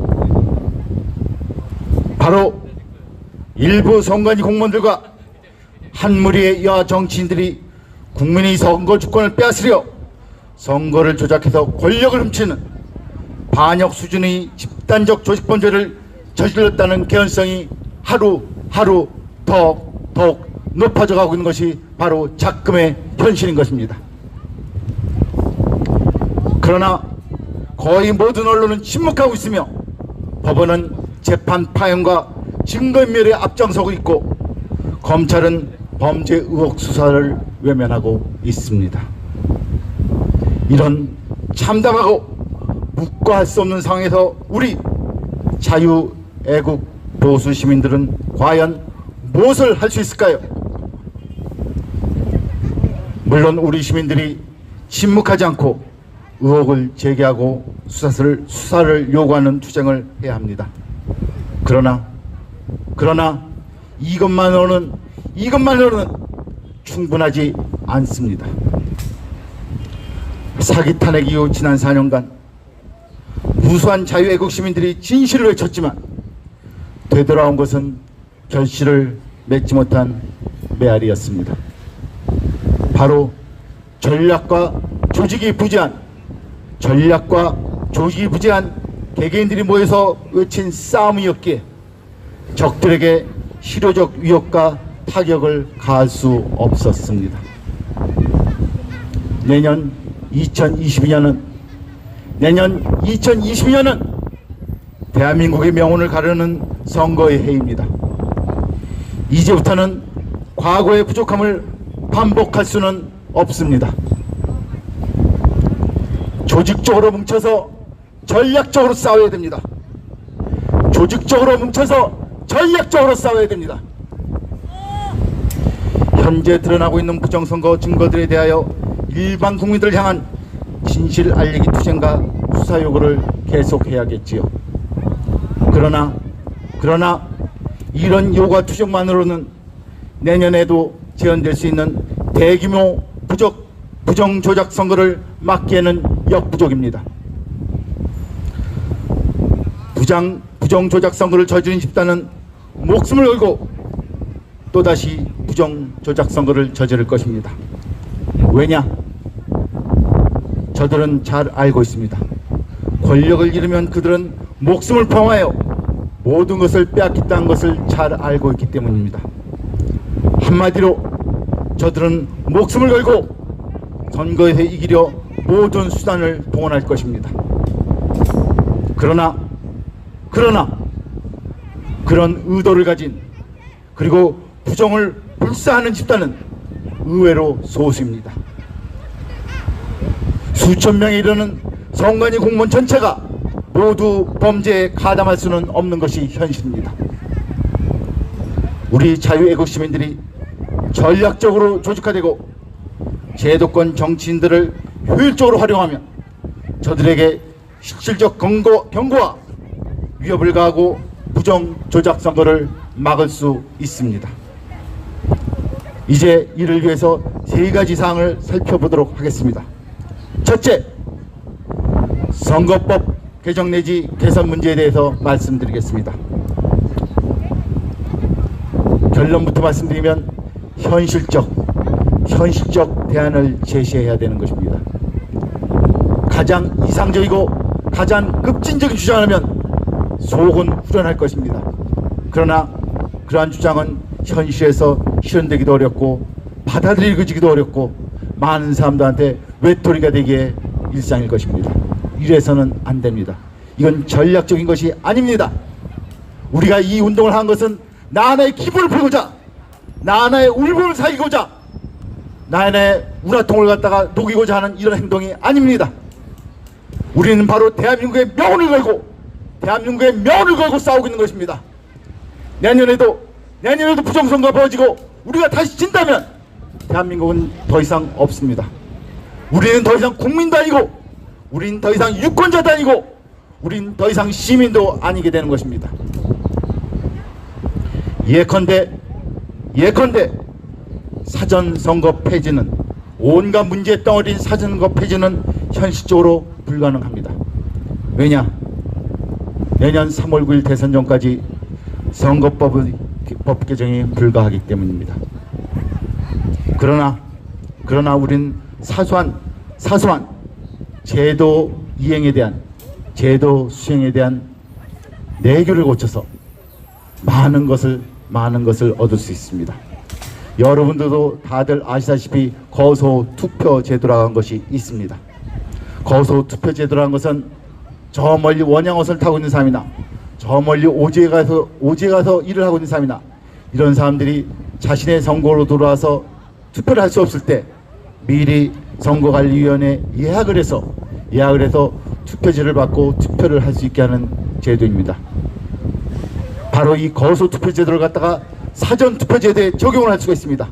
바로 일부 선관위 공무원들과 한 무리의 여야 정치인들이 국민의 선거 주권을 빼앗으려 선거를 조작해서 권력을 훔치는 반역 수준의 집단적 조직범죄를 저질렀다는 개연성이 하루하루 더욱 높아져 가고 있는 것이 바로 작금의 현실인 것입니다. 그러나 거의 모든 언론은 침묵하고 있으며 법원은 재판 파행과 증거인멸에 앞장서고 있고 검찰은 범죄 의혹 수사를 외면하고 있습니다. 이런 참담하고 묵과할 수 없는 상황에서 우리 자유애국 보수 시민들은 과연 무엇을 할 수 있을까요? 물론 우리 시민들이 침묵하지 않고 의혹을 제기하고 수사를 요구하는 투쟁을 해야 합니다. 그러나 이것만으로는 충분하지 않습니다. 사기 탄핵 이후 지난 4년간 무수한 자유애국 시민들이 진실을 외쳤지만 되돌아온 것은 결실을 맺지 못한 메아리였습니다. 바로 전략과 조직이 부재한 개개인들이 모여서 외친 싸움이었기에 적들에게 실효적 위협과 타격을 가할 수 없었습니다. 내년 2022년은 대한민국의 명운을 가르는 선거의 해입니다. 이제부터는 과거의 부족함을 반복할 수는 없습니다. 조직적으로 뭉쳐서 전략적으로 싸워야 됩니다. 현재 드러나고 있는 부정선거 증거들에 대하여 일반 국민들을 향한 진실 알리기 투쟁과 수사 요구를 계속해야겠지요. 그러나 이런 요구와 투쟁만으로는 내년에도 재현될 수 있는 대규모 부정 조작 선거를 막기에는 역부족입니다. 부정 조작 선거를 저지른 집단은 목숨을 걸고 또다시 부정 조작 선거를 저지를 것입니다. 왜냐? 저들은 잘 알고 있습니다. 권력을 잃으면 그들은 목숨을 포함하여 모든 것을 빼앗겠다는 것을 잘 알고 있기 때문입니다. 한마디로 저들은 목숨을 걸고 선거에서 이기려 모든 수단을 동원할 것입니다. 그러나 그런 의도를 가진 그리고 부정을 불사하는 집단은 의외로 소수입니다. 수천 명에 이르는 선관위 공무원 전체가 모두 범죄에 가담할 수는 없는 것이 현실입니다. 우리 자유애국 시민들이 전략적으로 조직화되고 제도권 정치인들을 효율적으로 활용하면 저들에게 실질적 경고와 위협을 가하고 부정 조작 선거를 막을 수 있습니다. 이제 이를 위해서 3가지 사항을 살펴보도록 하겠습니다. 첫째, 선거법 개정 내지 개선 문제에 대해서 말씀드리겠습니다. 결론부터 말씀드리면 현실적 대안을 제시해야 되는 것입니다. 가장 이상적이고 가장 급진적인 주장을 하면 속은 후련할 것입니다. 그러나 그러한 주장은 현실에서 실현되기도 어렵고 받아들이기도 어렵고 많은 사람들한테 외톨이가 되기에 일상일 것입니다. 이래서는 안 됩니다. 이건 전략적인 것이 아닙니다. 우리가 이 운동을 한 것은 나 하나의 기분을 풀고자, 나 하나의 울분을 사기고자, 나 하나의 우라통을 갖다가 녹이고자 하는 이런 행동이 아닙니다. 우리는 바로 대한민국의 명운을 걸고 싸우고 있는 것입니다. 내년에도 부정선거가 벌어지고 우리가 다시 진다면 대한민국은 더 이상 없습니다. 우리는 더 이상 국민도 아니고, 우리는 더 이상 유권자도 아니고, 우리는 더 이상 시민도 아니게 되는 것입니다. 예컨대 사전선거 폐지는, 온갖 문제 덩어리인 사전선거 폐지는 현실적으로 불가능합니다. 왜냐? 내년 3월 9일 대선 전까지 선거법 개정이 불가하기 때문입니다. 그러나 우린 사소한 제도 이행에 대한, 제도 수행에 대한 내규를 고쳐서 많은 것을 얻을 수 있습니다. 여러분들도 다들 아시다시피 거소 투표 제도라는 것이 있습니다. 거소 투표 제도라는 것은 저 멀리 원양어선을 타고 있는 사람이나 저 멀리 오지에 가서 일을 하고 있는 사람이나 이런 사람들이 자신의 선거로 돌아와서 투표를 할 수 없을 때 미리 선거관리위원회에 예약을 해서 투표지를 받고 투표를 할 수 있게 하는 제도입니다. 바로 이 거소 투표 제도를 갖다가 사전 투표 제도에 적용을 할 수가 있습니다.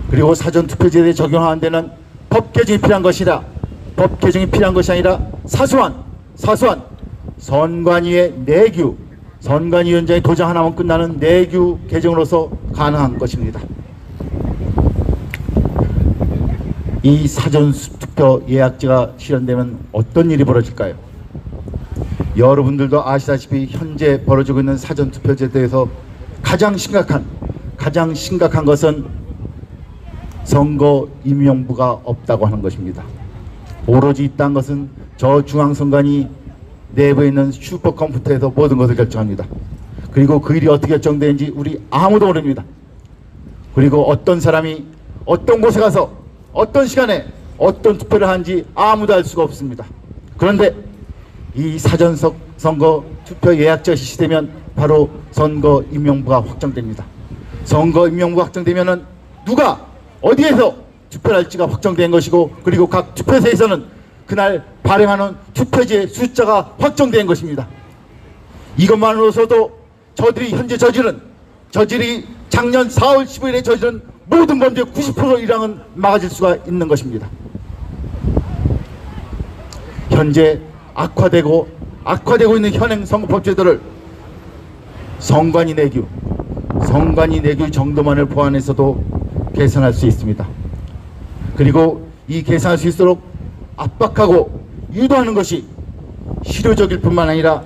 그리고 사전 투표 제도에 적용하는 데는 법 개정이 필요한 것이 아니라 사소한 선관위의 내규, 선관위원장의 도장 하나만 끝나는 내규 개정으로서 가능한 것입니다. 이 사전 투표 예약제가 실현되면 어떤 일이 벌어질까요? 여러분들도 아시다시피 현재 벌어지고 있는 사전 투표 제도에서 가장 심각한 것은 선거임명부가 없다고 하는 것입니다. 오로지 있다는 것은 저 중앙선관위 내부에 있는 슈퍼컴퓨터에서 모든 것을 결정합니다. 그리고 그 일이 어떻게 결정되는지 우리 아무도 모릅니다. 그리고 어떤 사람이 어떤 곳에 가서 어떤 시간에 어떤 투표를 하는지 아무도 알 수가 없습니다. 그런데 이 사전 선거 투표 예약제가 실시되면 바로 선거임명부가 확정됩니다. 선거임명부가 확정되면은 누가 어디에서 투표를 할지가 확정된 것이고, 그리고 각 투표소에서는 그날 발행하는 투표지의 숫자가 확정된 것입니다. 이것만으로서도 저들이 현재 저질이 작년 4월 15일에 저지른 모든 범죄 90% 이상은 막아질 수가 있는 것입니다. 현재 악화되고 있는 현행 선거법 제도를 선관위 내규 정도만을 보완해서도 개선할 수 있습니다. 그리고 이 개선할 수 있도록 압박하고 유도하는 것이 실효적일 뿐만 아니라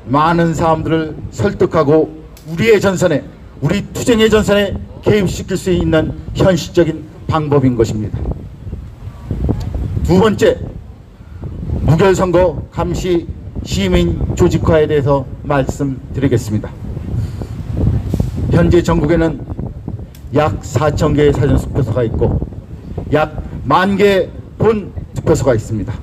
많은 사람들을 설득하고 우리 투쟁의 전선에 개입시킬 수 있는 현실적인 방법인 것입니다. 두 번째, 무결선거 감시 시민 조직화에 대해서 말씀드리겠습니다. 현재 전국에는 약 4,000개의 사전투표소가 있고 약 10,000개의 본 투표소가 있습니다.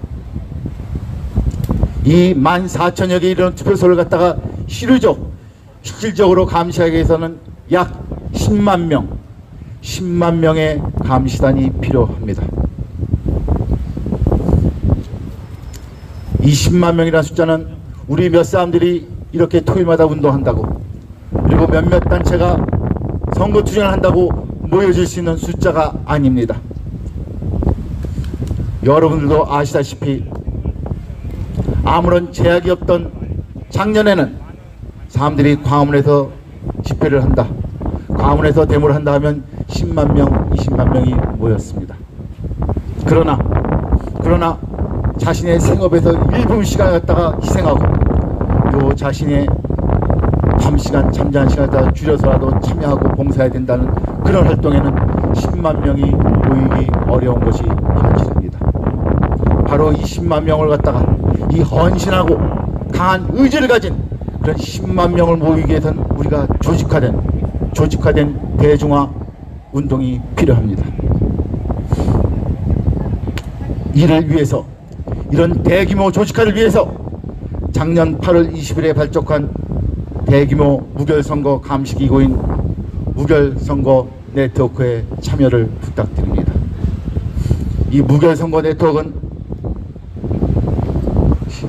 이 14,000여 개의 이런 투표소를 갖다가 실질적으로 감시하기 위해서는 약 10만 명의 감시단이 필요합니다. 이 10만 명이라는 숫자는 우리 몇 사람들이 이렇게 토요일마다 운동한다고, 그리고 몇몇 단체가 선거 투쟁을 한다고 모여질 수 있는 숫자가 아닙니다. 여러분들도 아시다시피 아무런 제약이 없던 작년에는 사람들이 광화문에서 집회를 한다, 광화문에서 데모를 한다 하면 10만 명, 20만 명이 모였습니다. 그러나 자신의 생업에서 일부 시간을 갖다가 희생하고 자신의 밤시간 잠자는 시간을 갖다가 줄여서라도 참여하고 봉사해야 된다는 그런 활동에는 10만 명이 모이기 어려운 것이 현실입니다. 바로 이 10만 명을 갖다가 이 헌신하고 강한 의지를 가진 그런 10만 명을 모이기 위해서는 우리가 조직화된 대중화 운동이 필요합니다. 이를 위해서, 이런 대규모 조직화를 위해서 작년 8월 20일에 발족한 대규모 무결선거 감시기구인 무결선거 네트워크에 참여를 부탁드립니다. 이 무결선거 네트워크는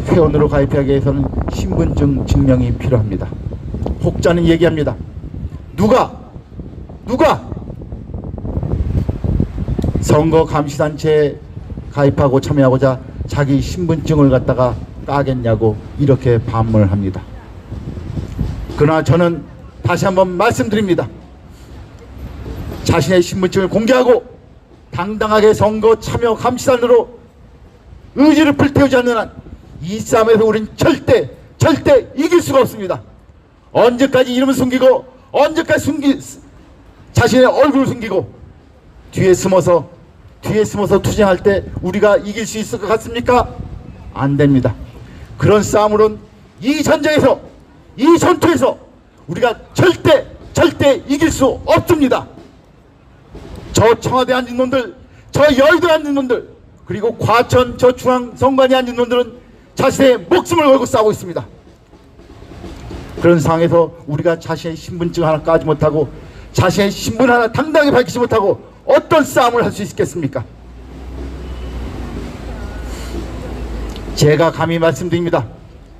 회원으로 가입하기 위해서는 신분증 증명이 필요합니다. 혹자는 얘기합니다. 누가 선거 감시단체에 가입하고 참여하고자 자기 신분증을 갖다가 따겠냐고 이렇게 반문을 합니다. 그러나 저는 다시 한번 말씀드립니다. 자신의 신분증을 공개하고 당당하게 선거 참여 감시단으로 의지를 불태우지 않는 한 이 싸움에서 우리는 절대 이길 수가 없습니다. 언제까지 이름을 숨기고, 언제까지 자신의 얼굴을 숨기고 뒤에 숨어서 투쟁할 때 우리가 이길 수 있을 것 같습니까? 안 됩니다. 그런 싸움으로는 이 전쟁에서 이 전투에서 우리가 절대 이길 수 없습니다. 저 청와대 앉은 놈들, 저 여의도에 앉은 놈들, 그리고 과천 저 중앙선관위에 앉은 놈들은 자신의 목숨을 걸고 싸우고 있습니다. 그런 상황에서 우리가 자신의 신분증 하나 까지 못하고 자신의 신분 하나 당당히 밝히지 못하고 어떤 싸움을 할 수 있겠습니까? 제가 감히 말씀드립니다.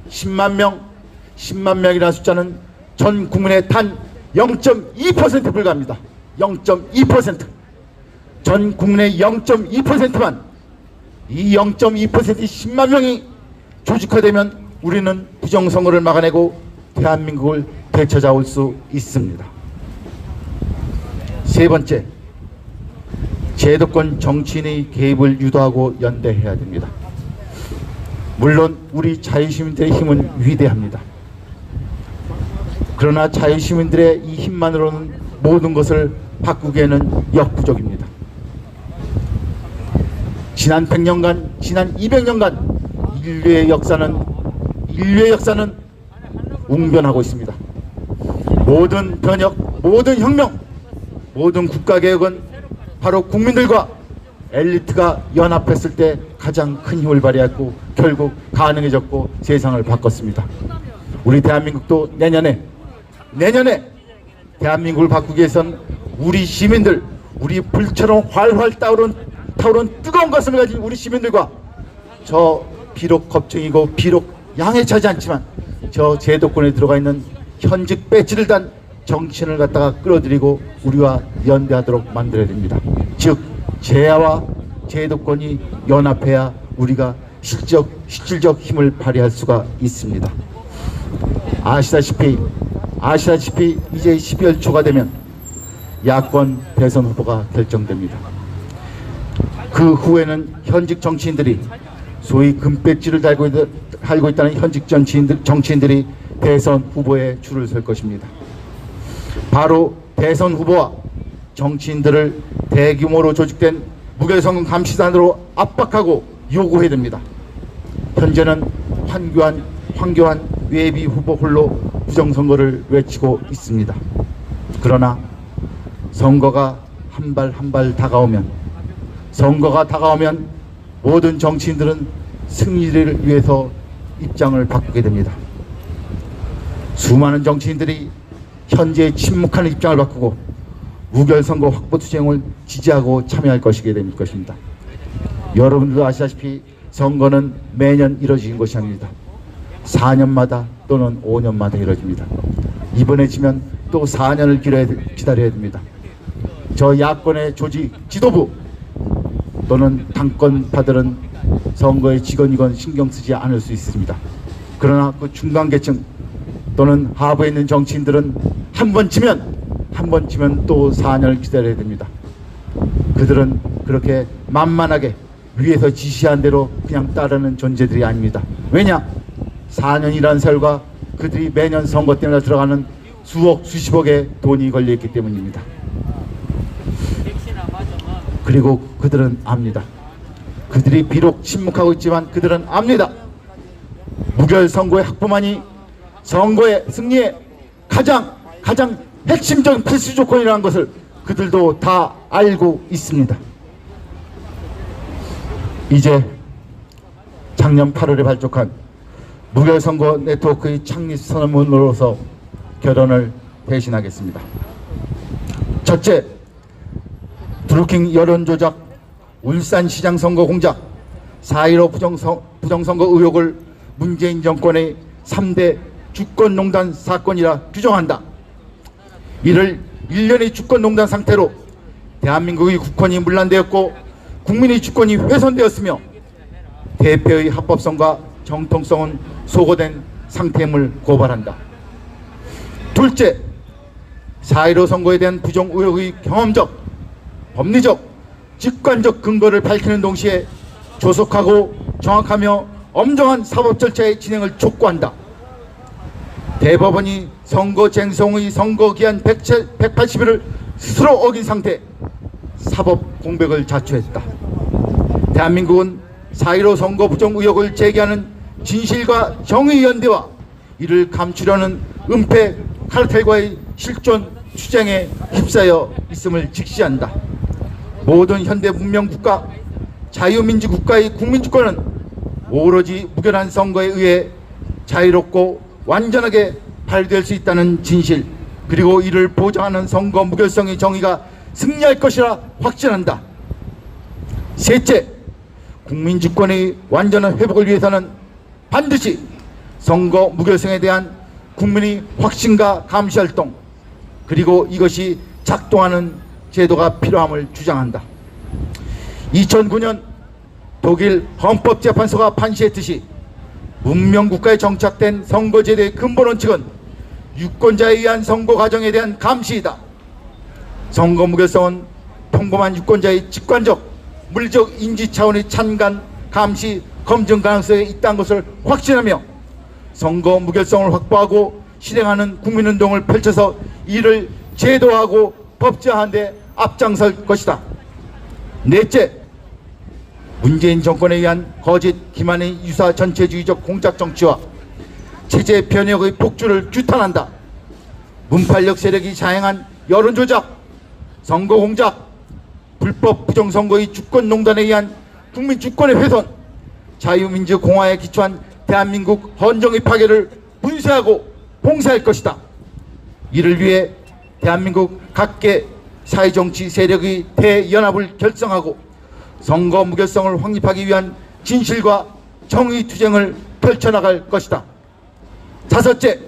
10만 명이라는 숫자는 전 국민의 단 0.2%에 불과합니다. 0.2%. 전 국민의 0.2%만 이 0.2%의 10만 명이 조직화되면 우리는 부정선거를 막아내고 대한민국을 되찾아올 수 있습니다. 세 번째, 제도권 정치인의 개입을 유도하고 연대해야 됩니다. 물론 우리 자유시민들의 힘은 위대합니다. 그러나 자유시민들의 이 힘만으로는 모든 것을 바꾸기에는 역부족입니다. 지난 100년간, 지난 200년간 인류의 역사는 웅변하고 있습니다. 모든 변혁, 모든 혁명, 모든 국가개혁은 바로 국민들과 엘리트가 연합했을 때 가장 큰 힘을 발휘했고 결국 가능해졌고 세상을 바꿨습니다. 우리 대한민국도 내년에 대한민국을 바꾸기 위해선 우리 시민들, 우리 불처럼 활활 타오른 뜨거운 가슴을 가진 우리 시민들과 저 비록 겁쟁이고 비록 양해차지 않지만 저 제도권에 들어가 있는 현직 배지를 단 정치인을 갖다가 끌어들이고 우리와 연대하도록 만들어야 됩니다. 즉 제야와 제도권이 연합해야 우리가 실질적 힘을 발휘할 수가 있습니다. 아시다시피 이제 12월 초가 되면 야권 대선 후보가 결정됩니다. 그 후에는 현직 정치인들이 소위 금배지를 달고 있다는 현직 정치인들이 대선 후보에 줄을 설 것입니다. 바로 대선 후보와 정치인들을 대규모로 조직된 무결성 감시단으로 압박하고 요구해야 됩니다. 현재는 황교안 예비 후보 홀로 부정선거를 외치고 있습니다. 그러나 선거가 한 발 다가오면 모든 정치인들은 승리를 위해서 입장을 바꾸게 됩니다. 수많은 정치인들이 현재 침묵하는 입장을 바꾸고 무결선거 확보 투쟁을 지지하고 참여할 것이게 될 것입니다. 여러분들도 아시다시피 선거는 매년 이루어지는 것이 아닙니다. 4년마다 또는 5년마다 이루어집니다. 이번에 지면 또 4년을 기다려야 됩니다. 저 야권의 조직 지도부 또는 당권파들은 선거의 직원이건 신경 쓰지 않을 수 있습니다. 그러나 그 중간계층 또는 하부에 있는 정치인들은 한 번 지면 또 4년을 기다려야 됩니다. 그들은 그렇게 만만하게 위에서 지시한 대로 그냥 따르는 존재들이 아닙니다. 왜냐? 4년이라는 세월과 그들이 매년 선거 때마다 들어가는 수억 수십억의 돈이 걸려있기 때문입니다. 그리고 그들은 압니다. 그들이 비록 침묵하고 있지만 그들은 압니다. 무결선거의 확보만이 선거의 승리의 가장 핵심적인 필수 조건이라는 것을 그들도 다 알고 있습니다. 이제 작년 8월에 발족한 무결선거 네트워크의 창립 선언문으로서 결론을 대신하겠습니다. 첫째, 드루킹 여론조작, 울산시장 선거 공작, 4.15 부정선거 의혹을 문재인 정권의 3대 주권농단 사건이라 규정한다. 이를 1년의 주권농단 상태로 대한민국의 국권이 문란되었고 국민의 주권이 훼손되었으며 대표의 합법성과 정통성은 소거된 상태임을 고발한다. 둘째, 4.15 선거에 대한 부정 의혹의 경험적, 법리적, 직관적 근거를 밝히는 동시에 조속하고 정확하며 엄정한 사법 절차의 진행을 촉구한다. 대법원이 선거 쟁송의 선거기한 180일을 스스로 어긴 상태 사법 공백을 자초했다. 대한민국은 4.15 선거 부정 의혹을 제기하는 진실과 정의연대와 이를 감추려는 은폐 카르텔과의 실존 투쟁에 휩싸여 있음을 직시한다. 모든 현대 문명국가, 자유민주국가의 국민주권은 오로지 무결한 선거에 의해 자유롭고 완전하게 발휘될 수 있다는 진실, 그리고 이를 보장하는 선거 무결성의 정의가 승리할 것이라 확신한다. 셋째, 국민주권의 완전한 회복을 위해서는 반드시 선거 무결성에 대한 국민의 확신과 감시활동, 그리고 이것이 작동하는 제도가 필요함을 주장한다. 2009년 독일 헌법재판소가 판시했듯이 문명국가에 정착된 선거제도의 근본 원칙은 유권자에 의한 선거 과정에 대한 감시이다. 선거 무결성은 평범한 유권자의 직관적, 물리적 인지 차원의 찬간, 감시, 검증 가능성에 있다는 것을 확신하며 선거 무결성을 확보하고 실행하는 국민운동을 펼쳐서 이를 제도화하고 법제화하는 데 앞장설 것이다. 넷째, 문재인 정권에 의한 거짓 기만의 유사 전체주의적 공작 정치와 체제 변혁의 폭주를 규탄한다. 문팔력 세력이 자행한 여론조작, 선거 공작, 불법 부정선거의 주권농단에 의한 국민 주권의 훼손, 자유민주공화에 기초한 대한민국 헌정의 파괴를 분쇄하고 봉쇄할 것이다. 이를 위해 대한민국 각계 사회정치 세력의 대연합을 결성하고 선거 무결성을 확립하기 위한 진실과 정의 투쟁을 펼쳐나갈 것이다. 다섯째,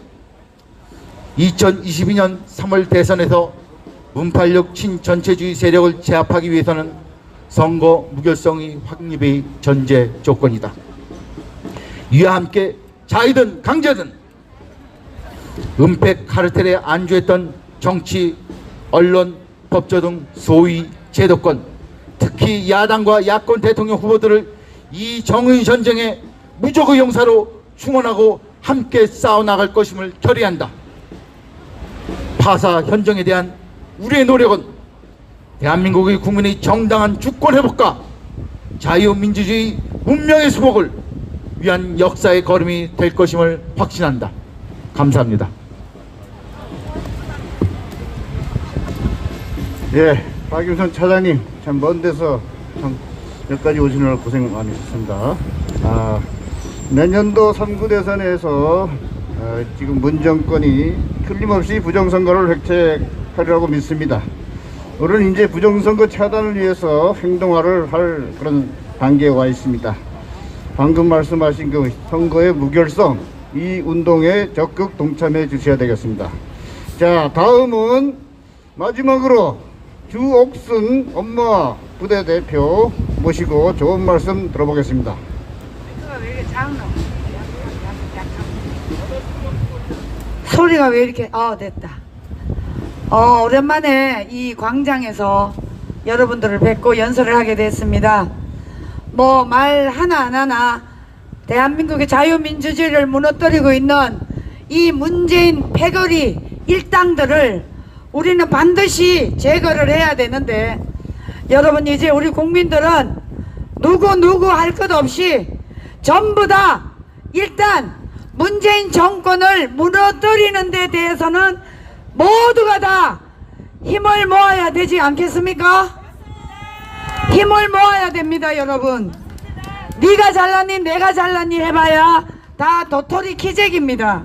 2022년 3월 대선에서 문팔력 친전체주의 세력을 제압하기 위해서는 선거 무결성의 확립의 전제 조건이다. 이와 함께 자유든 강제든 은폐 카르텔에 안주했던 정치, 언론, 법조 등 소위 제도권, 특히 야당과 야권 대통령 후보들을 이 정의 전쟁에 무적의 용사로 충원하고 함께 싸워나갈 것임을 결의한다. 파사 현정에 대한 우리의 노력은 대한민국의 국민의 정당한 주권 회복과 자유민주주의 문명의 수복을 위한 역사의 걸음이 될 것임을 확신한다. 감사합니다. 예, 박윤선 차장님 참 먼 데서 참 여기까지 오시느라 고생 많으셨습니다. 내년도 3구 대선에서 지금 문정권이 틀림없이 부정선거를 획책하리라고 믿습니다. 우리는 이제 부정선거 차단을 위해서 행동화를 할 그런 단계에 와 있습니다. 방금 말씀하신 그 선거의 무결성, 이 운동에 적극 동참해 주셔야 되겠습니다. 자, 다음은 마지막으로 주옥순 엄마 부대 대표 모시고 좋은 말씀 들어보겠습니다. 소리가 왜 이렇게 됐다. 오랜만에 이 광장에서 여러분들을 뵙고 연설을 하게 됐습니다. 뭐 말 하나 안 하나 대한민국의 자유민주주의를 무너뜨리고 있는 이 문재인 패거리 일당들을 우리는 반드시 제거를 해야 되는데, 여러분 이제 우리 국민들은 누구 할 것 없이 전부 다 일단 문재인 정권을 무너뜨리는 데 대해서는 모두가 다 힘을 모아야 되지 않겠습니까? 힘을 모아야 됩니다. 여러분, 네가 잘났니 내가 잘났니 해봐야 다 도토리 키재기입니다.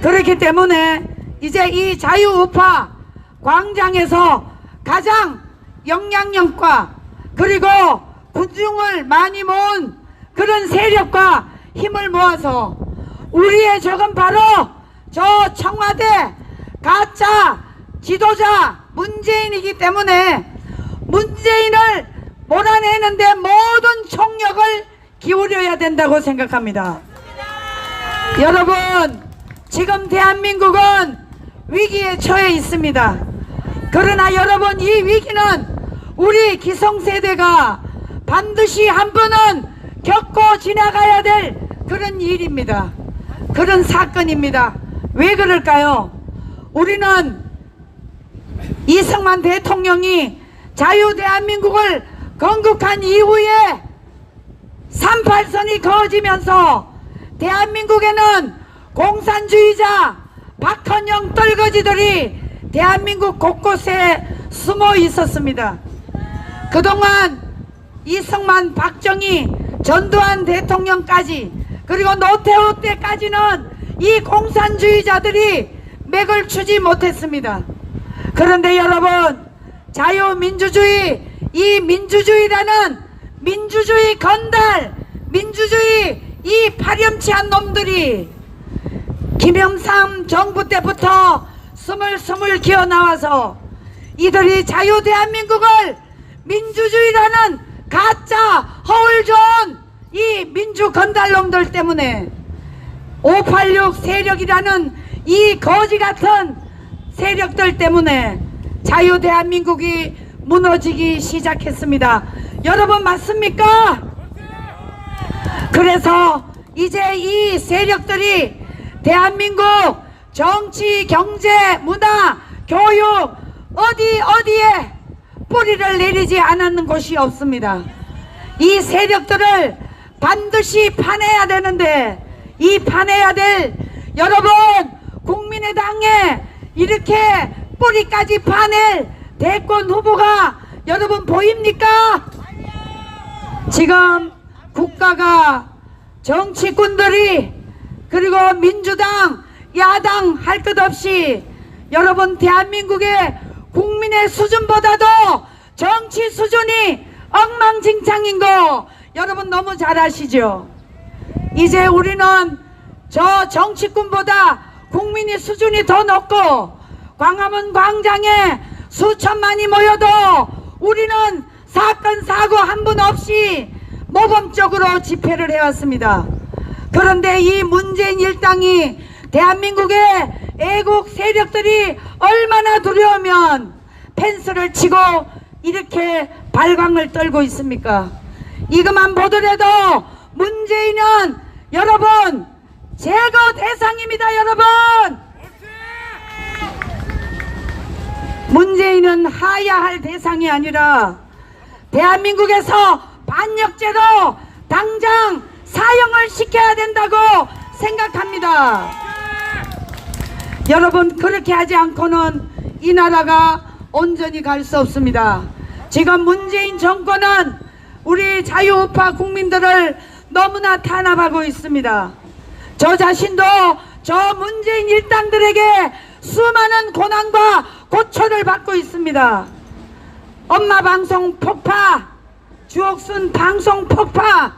그렇기 때문에 이제 이 자유우파 광장에서 가장 영향력과 그리고 군중을 많이 모은 그런 세력과 힘을 모아서 우리의 적은 바로 저 청와대 가짜 지도자 문재인이기 때문에 문재인을 몰아내는데 모든 총력을 기울여야 된다고 생각합니다. 여러분, 지금 대한민국은 위기에 처해 있습니다. 그러나 여러분, 이 위기는 우리 기성세대가 반드시 한 번은 겪고 지나가야 될 그런 일입니다. 그런 사건입니다. 왜 그럴까요? 우리는 이승만 대통령이 자유대한민국을 건국한 이후에 38선이 그어지면서 대한민국에는 공산주의자 박헌영 떨거지들이 대한민국 곳곳에 숨어 있었습니다. 그동안 이승만, 박정희, 전두환 대통령까지 그리고 노태우 때까지는 이 공산주의자들이 맥을 추지 못했습니다. 그런데 여러분, 자유민주주의, 이 민주주의라는 민주주의 건달, 민주주의 이 파렴치한 놈들이 김영삼 정부 때부터 스물스물 기어 나와서 이들이 자유 대한민국을 민주주의라는 가짜 허울 좋은 이 민주 건달놈들 때문에 586 세력이라는 이 거지 같은 세력들 때문에 자유 대한민국이 무너지기 시작했습니다. 여러분 맞습니까? 그래서 이제 이 세력들이 대한민국 정치, 경제, 문화, 교육 어디에 뿌리를 내리지 않았는 곳이 없습니다. 이 세력들을 반드시 파내야 되는데 이 파내야 될 여러분 국민의당에 이렇게 뿌리까지 파낼 대권 후보가 여러분 보입니까? 지금 국가가 정치꾼들이 그리고 민주당, 야당 할 것 없이 여러분 대한민국의 국민의 수준보다도 정치 수준이 엉망진창인 거 여러분 너무 잘 아시죠? 이제 우리는 저 정치꾼보다 국민의 수준이 더 높고 광화문 광장에 수천만이 모여도 우리는 사건 사고 한 분 없이 모범적으로 집회를 해왔습니다. 그런데 이 문재인 일당이 대한민국의 애국 세력들이 얼마나 두려우면 펜스를 치고 이렇게 발광을 떨고 있습니까? 이것만 보더라도 문재인은 여러분 제거 대상입니다. 여러분 문재인은 하야할 대상이 아니라 대한민국에서 반역죄로 당장 사형을 시켜야 된다고 생각합니다. 여러분 그렇게 하지 않고는 이 나라가 온전히 갈 수 없습니다. 지금 문재인 정권은 우리 자유우파 국민들을 너무나 탄압하고 있습니다. 저 자신도 저 문재인 일당들에게 수많은 고난과 고초를 받고 있습니다. 엄마 방송 폭파, 주옥순 방송 폭파.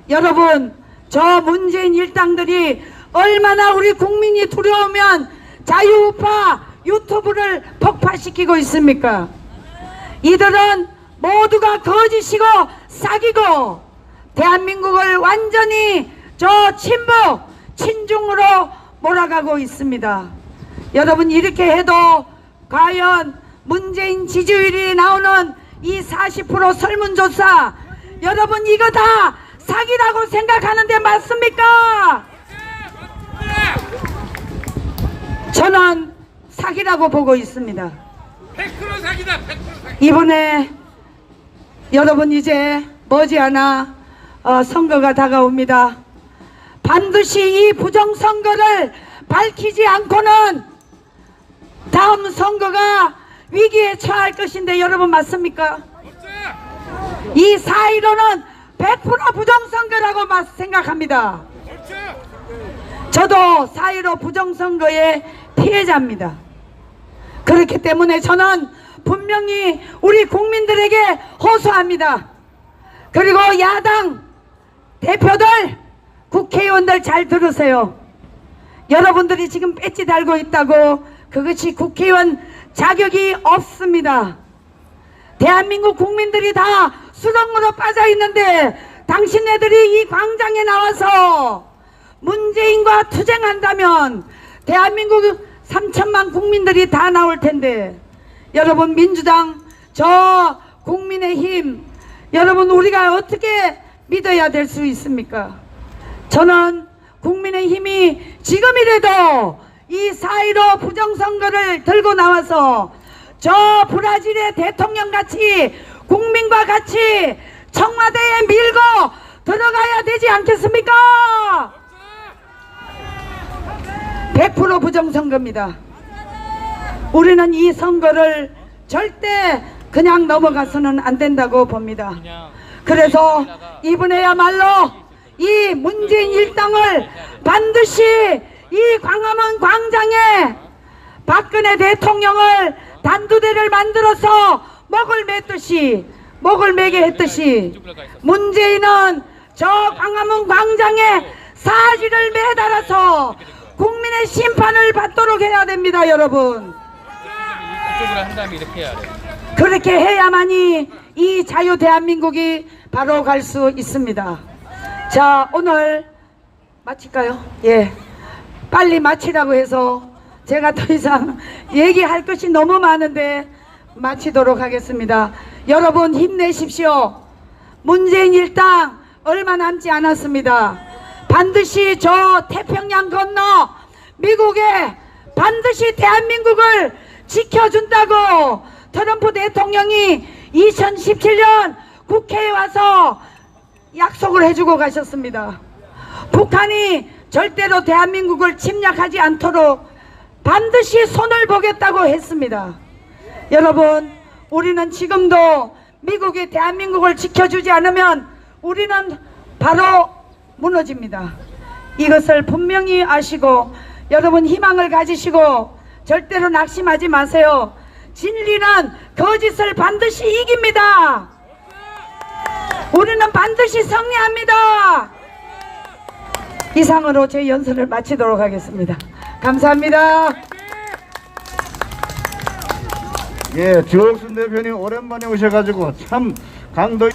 여러분 저 문재인 일당들이 얼마나 우리 국민이 두려우면 자유우파 유튜브를 폭파시키고 있습니까? 이들은 모두가 거짓이고 사기고 대한민국을 완전히 저 친북 친중으로 몰아가고 있습니다. 여러분 이렇게 해도 과연 문재인 지지율이 나오는 이 40% 설문조사 여러분 이거 다 사기라고 생각하는데 맞습니까? 저는 사기라고 보고 있습니다. 100% 사기다. 100% 사기. 이번에 여러분 이제 머지않아 선거가 다가옵니다. 반드시 이 부정선거를 밝히지 않고는 다음 선거가 위기에 처할 것인데 여러분 맞습니까? 이 4.15는 100% 부정선거라고 생각합니다. 저도 4.15 부정선거의 피해자입니다. 그렇기 때문에 저는 분명히 우리 국민들에게 호소합니다. 그리고 야당 대표들, 국회의원들 잘 들으세요. 여러분들이 지금 배지 달고 있다고 그것이 국회의원 자격이 없습니다. 대한민국 국민들이 다 수렁으로 빠져 있는데 당신네들이 이 광장에 나와서 문재인과 투쟁한다면 대한민국 3천만 국민들이 다 나올 텐데 여러분 민주당 저 국민의힘 여러분 우리가 어떻게 믿어야 될 수 있습니까? 저는 국민의힘이 지금이라도 이 4.15 부정선거를 들고 나와서 저 브라질의 대통령같이 국민과 같이 청와대에 밀고 들어가야 되지 않겠습니까? 100% 부정선거입니다. 우리는 이 선거를 절대 그냥 넘어가서는 안 된다고 봅니다. 그래서 이번에야말로 이 문재인 일당을 반드시 이 광화문 광장에 박근혜 대통령을 단두대를 만들어서 목을 매게 했듯이 문재인은 저 광화문 광장에 사지를 매달아서 국민의 심판을 받도록 해야 됩니다, 여러분. 이쪽으로 한 다음에 이렇게 해야 돼. 그렇게 해야만이 이 자유 대한민국이 바로 갈 수 있습니다. 자, 오늘 마칠까요? 예. 빨리 마치라고 해서 제가 더 이상 얘기할 것이 너무 많은데 마치도록 하겠습니다. 여러분 힘내십시오. 문재인 일당 얼마 남지 않았습니다. 반드시 저 태평양 건너 미국에 반드시 대한민국을 지켜준다고 트럼프 대통령이 2017년 국회에 와서 약속을 해주고 가셨습니다. 북한이 절대로 대한민국을 침략하지 않도록 반드시 손을 보겠다고 했습니다. 여러분, 우리는 지금도 미국이 대한민국을 지켜주지 않으면 우리는 바로 무너집니다. 이것을 분명히 아시고 여러분 희망을 가지시고 절대로 낙심하지 마세요. 진리는 거짓을 반드시 이깁니다. 우리는 반드시 승리합니다. 이상으로 제 연설을 마치도록 하겠습니다. 감사합니다. 예, 주옥순 대표님 오랜만에 오셔가지고 참 강도